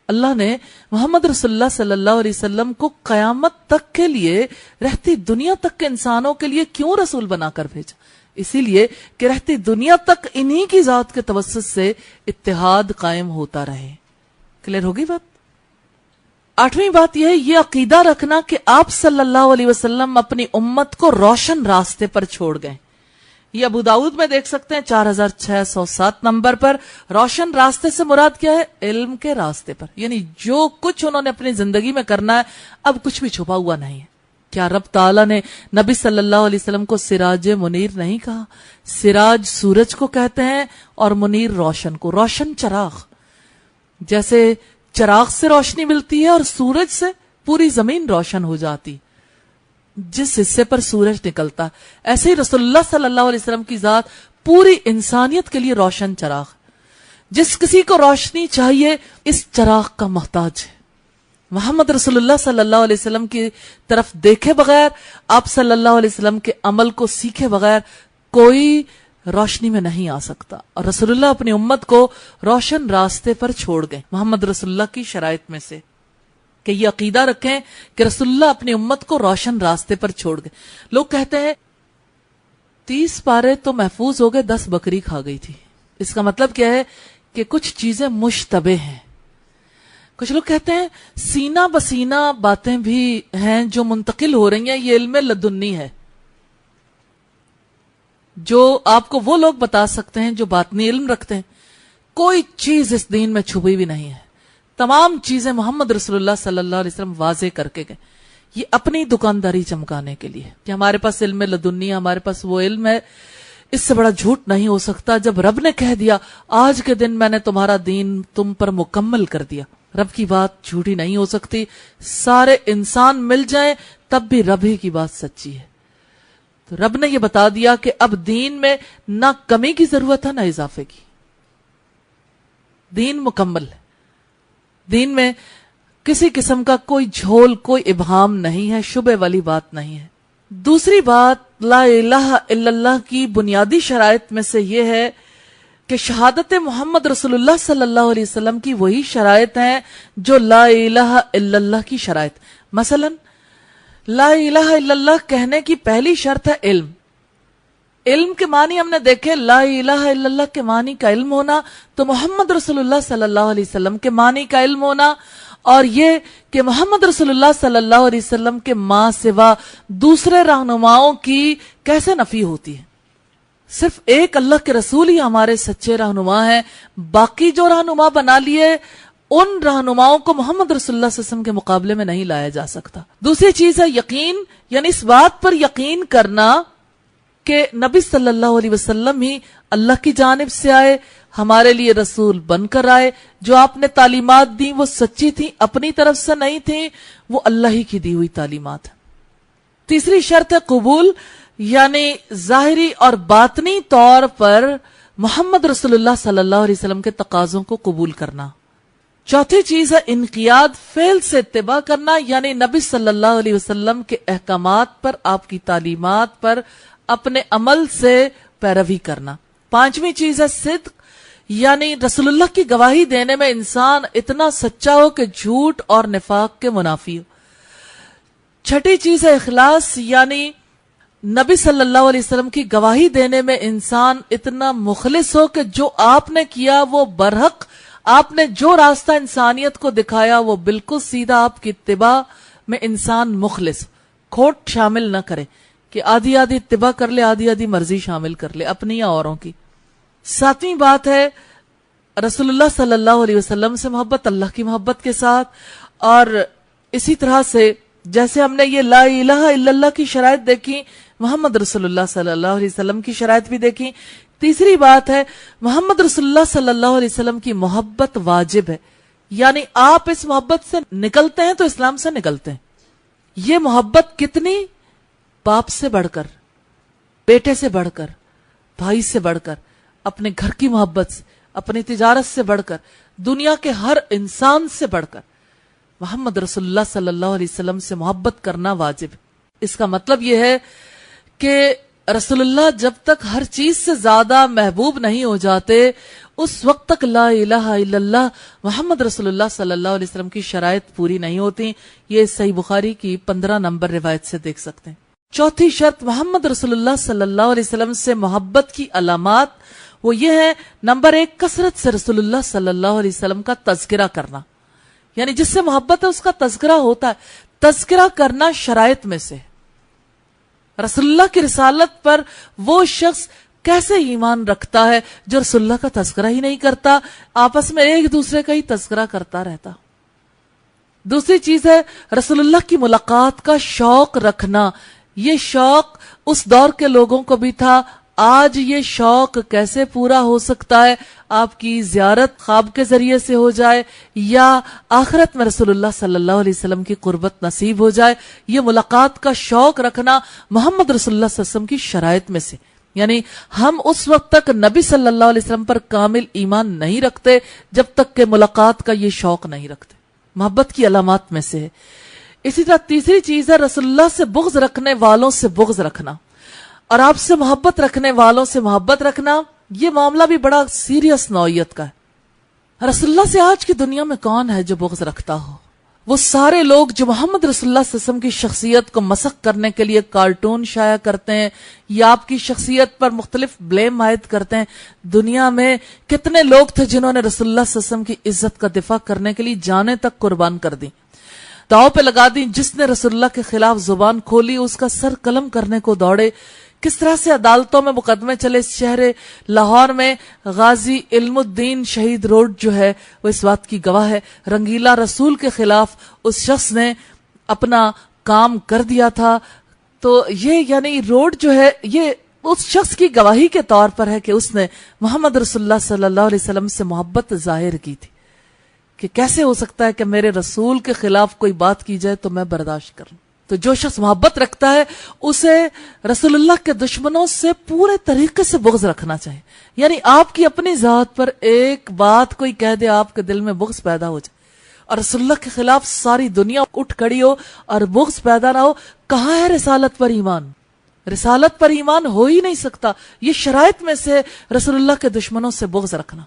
اللہ نے محمد رسول اللہ صلی اللہ علیہ وسلم کو قیامت تک کے لیے، رہتی دنیا تک کے انسانوں کے لیے کیوں رسول بنا کر بھیجا؟ اسی لیے کہ رہتی دنیا تک انہی کی ذات کے توسط سے اتحاد قائم ہوتا رہے۔ کلیئر ہوگی بات؟ 8ویں بات یہ ہے، یہ عقیدہ رکھنا کہ آپ صلی اللہ علیہ وسلم اپنی امت کو روشن راستے پر چھوڑ گئے۔ یہ ابو داؤد میں دیکھ سکتے ہیں 4607 نمبر پر۔ روشن راستے سے مراد کیا ہے؟ علم کے راستے پر، یعنی جو کچھ انہوں نے اپنی زندگی میں کرنا ہے اب کچھ بھی چھپا ہوا نہیں ہے۔ کیا رب تعالیٰ نے نبی صلی اللہ علیہ وسلم کو سراج منیر نہیں کہا؟ سراج سورج کو کہتے ہیں اور منیر روشن کو، روشن چراغ۔ جیسے چراغ سے روشنی ملتی ہے اور سورج سے پوری زمین روشن ہو جاتی، جس حصے پر سورج نکلتا، ایسے ہی رسول اللہ صلی اللہ علیہ وسلم کی ذات پوری انسانیت کے لیے روشن چراغ۔ جس کسی کو روشنی چاہیے اس چراغ کا محتاج ہے۔ محمد رسول اللہ صلی اللہ علیہ وسلم کی طرف دیکھے بغیر، آپ صلی اللہ علیہ وسلم کے عمل کو سیکھے بغیر کوئی روشنی میں نہیں آ سکتا، اور رسول اللہ اپنی امت کو روشن راستے پر چھوڑ گئے۔ محمد رسول اللہ کی شرائط میں سے کہ یہ عقیدہ رکھیں کہ رسول اللہ اپنی امت کو روشن راستے پر چھوڑ گئے۔ لوگ کہتے ہیں 30 پارے تو محفوظ ہو گئے، 10 بکری کھا گئی تھی۔ اس کا مطلب کیا ہے کہ کچھ چیزیں مشتبہ ہیں۔ کچھ لوگ کہتے ہیں سینہ بسینہ باتیں بھی ہیں جو منتقل ہو رہی ہیں، یہ علم لدنی ہے، جو آپ کو وہ لوگ بتا سکتے ہیں جو باطنی علم رکھتے ہیں۔ کوئی چیز اس دین میں چھپی بھی نہیں ہے، تمام چیزیں محمد رسول اللہ صلی اللہ علیہ وسلم واضح کر کے گئے۔ یہ اپنی دکانداری چمکانے کے لیے کہ ہمارے پاس علم لدنی ہے، ہمارے پاس وہ علم ہے، اس سے بڑا جھوٹ نہیں ہو سکتا۔ جب رب نے کہہ دیا آج کے دن میں نے تمہارا دین تم پر مکمل کر دیا، رب کی بات جھوٹی نہیں ہو سکتی۔ سارے انسان مل جائیں تب بھی رب ہی کی بات سچی ہے۔ تو رب نے یہ بتا دیا کہ اب دین میں نہ کمی کی ضرورت ہے نہ اضافے کی، دین مکمل ہے، دین میں کسی قسم کا کوئی جھول، کوئی ابہام نہیں ہے، شبہ والی بات نہیں ہے۔ دوسری بات لا الہ الا اللہ کی بنیادی شرائط میں سے یہ ہے کہ شہادت محمد رسول اللہ صلی اللہ علیہ وسلم کی وہی شرائط ہیں جو لا الہ الا اللہ کی شرائط۔ مثلا لا الہ الا اللہ کہنے کی پہلی شرط ہے علم۔ علم کے معنی ہم نے دیکھے، لا الہ الا اللہ کے معنی کا علم ہونا، تو محمد رسول اللہ صلی اللہ علیہ وسلم کے معنی کا علم ہونا، اور یہ کہ محمد رسول اللہ صلی اللہ علیہ وسلم کے ماں سوا دوسرے رہنماؤں کی کیسے نفی ہوتی ہے۔ صرف ایک اللہ کے رسول ہی ہمارے سچے رہنما ہیں، باقی جو رہنما بنا لیے ان رہنماؤں کو محمد رسول اللہ صلی اللہ علیہ وسلم کے مقابلے میں نہیں لایا جا سکتا۔ دوسری چیز ہے یقین، یعنی اس بات پر یقین کرنا کہ نبی صلی اللہ علیہ وسلم ہی اللہ کی جانب سے آئے، ہمارے لیے رسول بن کر آئے، جو آپ نے تعلیمات دی وہ سچی تھی، اپنی طرف سے نہیں تھی، وہ اللہ ہی کی دی ہوئی تعلیمات۔ تیسری شرط ہے قبول، یعنی ظاہری اور باطنی طور پر محمد رسول اللہ صلی اللہ علیہ وسلم کے تقاضوں کو قبول کرنا۔ چوتھی چیز ہے انقیاد، فعل سے اتباع کرنا، یعنی نبی صلی اللہ علیہ وسلم کے احکامات پر، آپ کی تعلیمات پر اپنے عمل سے پیروی کرنا۔ پانچویں چیز ہے صدق، یعنی رسول اللہ کی گواہی دینے میں انسان اتنا سچا ہو کہ جھوٹ اور نفاق کے منافی ہو۔ چھٹی چیز ہے اخلاص، یعنی نبی صلی اللہ علیہ وسلم کی گواہی دینے میں انسان اتنا مخلص ہو کہ جو آپ نے کیا وہ برحق، آپ نے جو راستہ انسانیت کو دکھایا وہ بالکل سیدھا، آپ کی اتباع میں انسان مخلص، کھوٹ شامل نہ کرے کہ آدھی آدھی اتباع کر لے، آدھی آدھی مرضی شامل کر لے اپنی یا اوروں کی۔ ساتویں بات ہے رسول اللہ صلی اللہ علیہ وسلم سے محبت، اللہ کی محبت کے ساتھ، اور اسی طرح سے جیسے ہم نے یہ لا الہ الا اللہ کی شرائط دیکھی، محمد رسول اللہ صلی اللہ علیہ وسلم کی شرائط بھی دیکھی۔ تیسری بات ہے محمد رسول اللہ صلی اللہ علیہ وسلم کی محبت واجب ہے، یعنی آپ اس محبت سے نکلتے ہیں تو اسلام سے نکلتے ہیں۔ یہ محبت کتنی؟ باپ سے بڑھ کر، بیٹے سے بڑھ کر، بھائی سے بڑھ کر، اپنے گھر کی محبت سے، اپنی تجارت سے بڑھ کر، دنیا کے ہر انسان سے بڑھ کر محمد رسول اللہ صلی اللہ علیہ وسلم سے محبت کرنا واجب ہے۔ اس کا مطلب یہ ہے کہ رسول اللہ جب تک ہر چیز سے زیادہ محبوب نہیں ہو جاتے، اس وقت تک لا الہ الا اللہ محمد رسول اللہ صلی اللہ علیہ وسلم کی شرائط پوری نہیں ہوتی. یہ صحیح بخاری کی 15 نمبر روایت سے دیکھ سکتے ہیں. چوتھی شرط محمد رسول اللہ صلی اللہ علیہ وسلم سے محبت کی علامات وہ یہ ہے. نمبر 1، کثرت سے رسول اللہ صلی اللہ علیہ وسلم کا تذکرہ کرنا. یعنی جس سے محبت ہے اس کا تذکرہ ہوتا ہے. تذکرہ کرنا شرائط میں سے. رسول اللہ کی رسالت پر وہ شخص کیسے ایمان رکھتا ہے جو رسول اللہ کا تذکرہ ہی نہیں کرتا، آپس میں ایک دوسرے کا ہی تذکرہ کرتا رہتا. دوسری چیز ہے رسول اللہ کی ملاقات کا شوق رکھنا. یہ شوق اس دور کے لوگوں کو بھی تھا. آج یہ شوق کیسے پورا ہو سکتا ہے؟ آپ کی زیارت خواب کے ذریعے سے ہو جائے یا آخرت میں رسول اللہ صلی اللہ علیہ وسلم کی قربت نصیب ہو جائے. یہ ملاقات کا شوق رکھنا محمد رسول اللہ صلی اللہ علیہ وسلم کی شرائط میں سے. یعنی ہم اس وقت تک نبی صلی اللہ علیہ وسلم پر کامل ایمان نہیں رکھتے جب تک کہ ملاقات کا یہ شوق نہیں رکھتے. محبت کی علامات میں سے ہے. اسی طرح تیسری چیز ہے رسول اللہ سے بغض رکھنے والوں سے بغض رکھنا اور آپ سے محبت رکھنے والوں سے محبت رکھنا. یہ معاملہ بھی بڑا سیریس نوعیت کا ہے. رسول اللہ سے آج کی دنیا میں کون ہے جو بغض رکھتا ہو؟ وہ سارے لوگ جو محمد رسول اللہ صلی اللہ علیہ وسلم کی شخصیت کو مسخ کرنے کے لیے کارٹون شائع کرتے ہیں یا آپ کی شخصیت پر مختلف بلیم عائد کرتے ہیں. دنیا میں کتنے لوگ تھے جنہوں نے رسول اللہ صلی اللہ علیہ وسلم کی عزت کا دفاع کرنے کے لیے جانیں تک قربان کر دی، داؤ پہ لگا دی. جس نے رسول اللہ کے خلاف زبان کھولی اس کا سر قلم کرنے کو دوڑے. کس طرح سے عدالتوں میں مقدمے چلے. اس شہر لاہور میں غازی علم الدین شہید روڈ جو ہے وہ اس بات کی گواہ ہے. رنگیلا رسول کے خلاف اس شخص نے اپنا کام کر دیا تھا. تو یہ یعنی روڈ جو ہے یہ اس شخص کی گواہی کے طور پر ہے کہ اس نے محمد رسول اللہ صلی اللہ علیہ وسلم سے محبت ظاہر کی تھی کہ کیسے ہو سکتا ہے کہ میرے رسول کے خلاف کوئی بات کی جائے تو میں برداشت کروں. تو جو شخص محبت رکھتا ہے اسے رسول اللہ کے دشمنوں سے پورے طریقے سے بغض رکھنا چاہیے. یعنی آپ کی اپنی ذات پر ایک بات کوئی کہہ دے آپ کے دل میں بغض پیدا ہو جائے اور رسول اللہ کے خلاف ساری دنیا اٹھ کھڑی ہو اور بغض پیدا نہ ہو. کہاں ہے رسالت پر ایمان؟ رسالت پر ایمان ہو ہی نہیں سکتا. یہ شرائط میں سے رسول اللہ کے دشمنوں سے بغض رکھنا.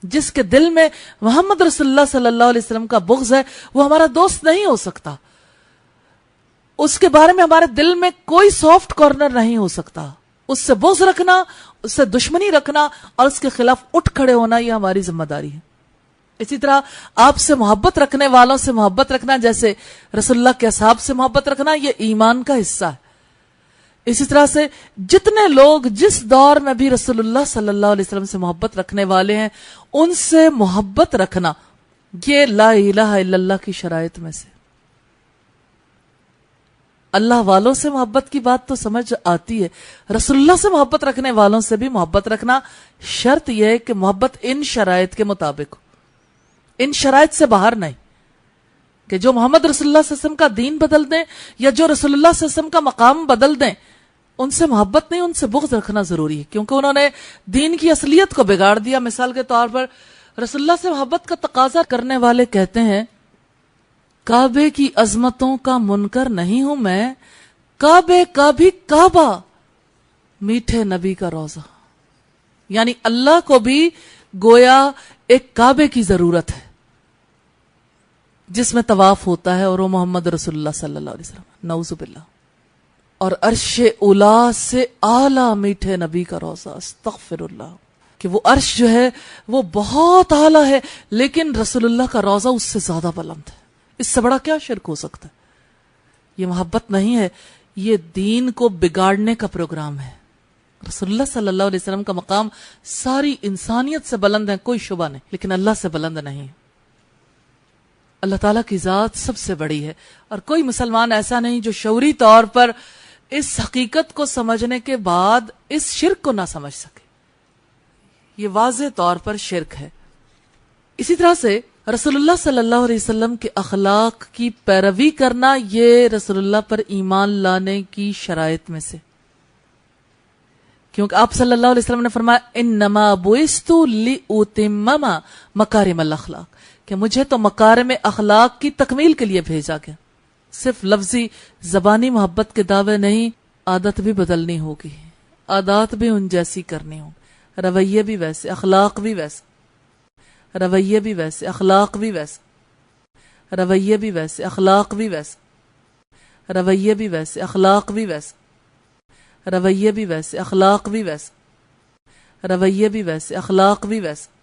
جس کے دل میں محمد رسول اللہ صلی اللہ علیہ وسلم کا بغض ہے وہ ہمارا دوست نہیں ہو سکتا. اس کے بارے میں ہمارے دل میں کوئی سافٹ کارنر نہیں ہو سکتا. اس سے بغض رکھنا، اس سے دشمنی رکھنا اور اس کے خلاف اٹھ کھڑے ہونا یہ ہماری ذمہ داری ہے. اسی طرح آپ سے محبت رکھنے والوں سے محبت رکھنا، جیسے رسول اللہ کے اصحاب سے محبت رکھنا، یہ ایمان کا حصہ ہے. اسی طرح سے جتنے لوگ جس دور میں بھی رسول اللہ صلی اللہ علیہ وسلم سے محبت رکھنے والے ہیں ان سے محبت رکھنا یہ لا الہ الا اللہ کی شرائط میں سے. اللہ والوں سے محبت کی بات تو سمجھ آتی ہے، رسول اللہ سے محبت رکھنے والوں سے بھی محبت رکھنا. شرط یہ ہے کہ محبت ان شرائط کے مطابق ہو، ان شرائط سے باہر نہیں کہ جو محمد رسول اللہ صلی اللہ علیہ وسلم کا دین بدل دیں یا جو رسول اللہ صلی اللہ علیہ وسلم کا مقام بدل دیں. ان سے محبت نہیں، ان سے بغض رکھنا ضروری ہے کیونکہ انہوں نے دین کی اصلیت کو بگاڑ دیا. مثال کے طور پر رسول اللہ سے محبت کا تقاضا کرنے والے کہتے ہیں کعبے کی عظمتوں کا منکر نہیں ہوں میں، کعبے کا بھی کعبہ میٹھے نبی کا روزہ. یعنی اللہ کو بھی گویا ایک کعبے کی ضرورت ہے جس میں طواف ہوتا ہے اور وہ محمد رسول اللہ صلی اللہ علیہ وسلم، نعوذ باللہ. اور عرش اولا سے اعلیٰ میٹھے نبی کا روزہ، استغفر اللہ، کہ وہ عرش جو ہے وہ بہت اعلیٰ ہے لیکن رسول اللہ کا روزہ اس سے زیادہ بلند ہے. اس سے بڑا کیا شرک ہو سکتا ہے؟ یہ محبت نہیں ہے، یہ دین کو بگاڑنے کا پروگرام ہے. رسول اللہ صلی اللہ علیہ وسلم کا مقام ساری انسانیت سے بلند ہے، کوئی شبہ نہیں، لیکن اللہ سے بلند نہیں. اللہ تعالیٰ کی ذات سب سے بڑی ہے اور کوئی مسلمان ایسا نہیں جو شعوری طور پر اس حقیقت کو سمجھنے کے بعد اس شرک کو نہ سمجھ سکے. یہ واضح طور پر شرک ہے. اسی طرح سے رسول اللہ صلی اللہ علیہ وسلم کے اخلاق کی پیروی کرنا یہ رسول اللہ پر ایمان لانے کی شرائط میں سے، کیونکہ آپ صلی اللہ علیہ وسلم نے فرمایا انما بعثت لأتمم مکارم الاخلاق، کہ مجھے تو مکارم اخلاق کی تکمیل کے لیے بھیجا گیا. صرف لفظی زبانی محبت کے دعوے نہیں، عادت بھی بدلنی ہوگی، عادات بھی ان جیسی کرنی ہوگی، رویے بھی ویسے، اخلاق بھی ویسے. رویے بھی ویسے، اخلاق بھی ویسے، رویے بھی ویسے، اخلاق بھی ویسے، رویے بھی ویسے، اخلاق بھی ویسے، رویے بھی ویسے، اخلاق بھی ویسے، رویے بھی ویسے، اخلاق بھی ویسے۔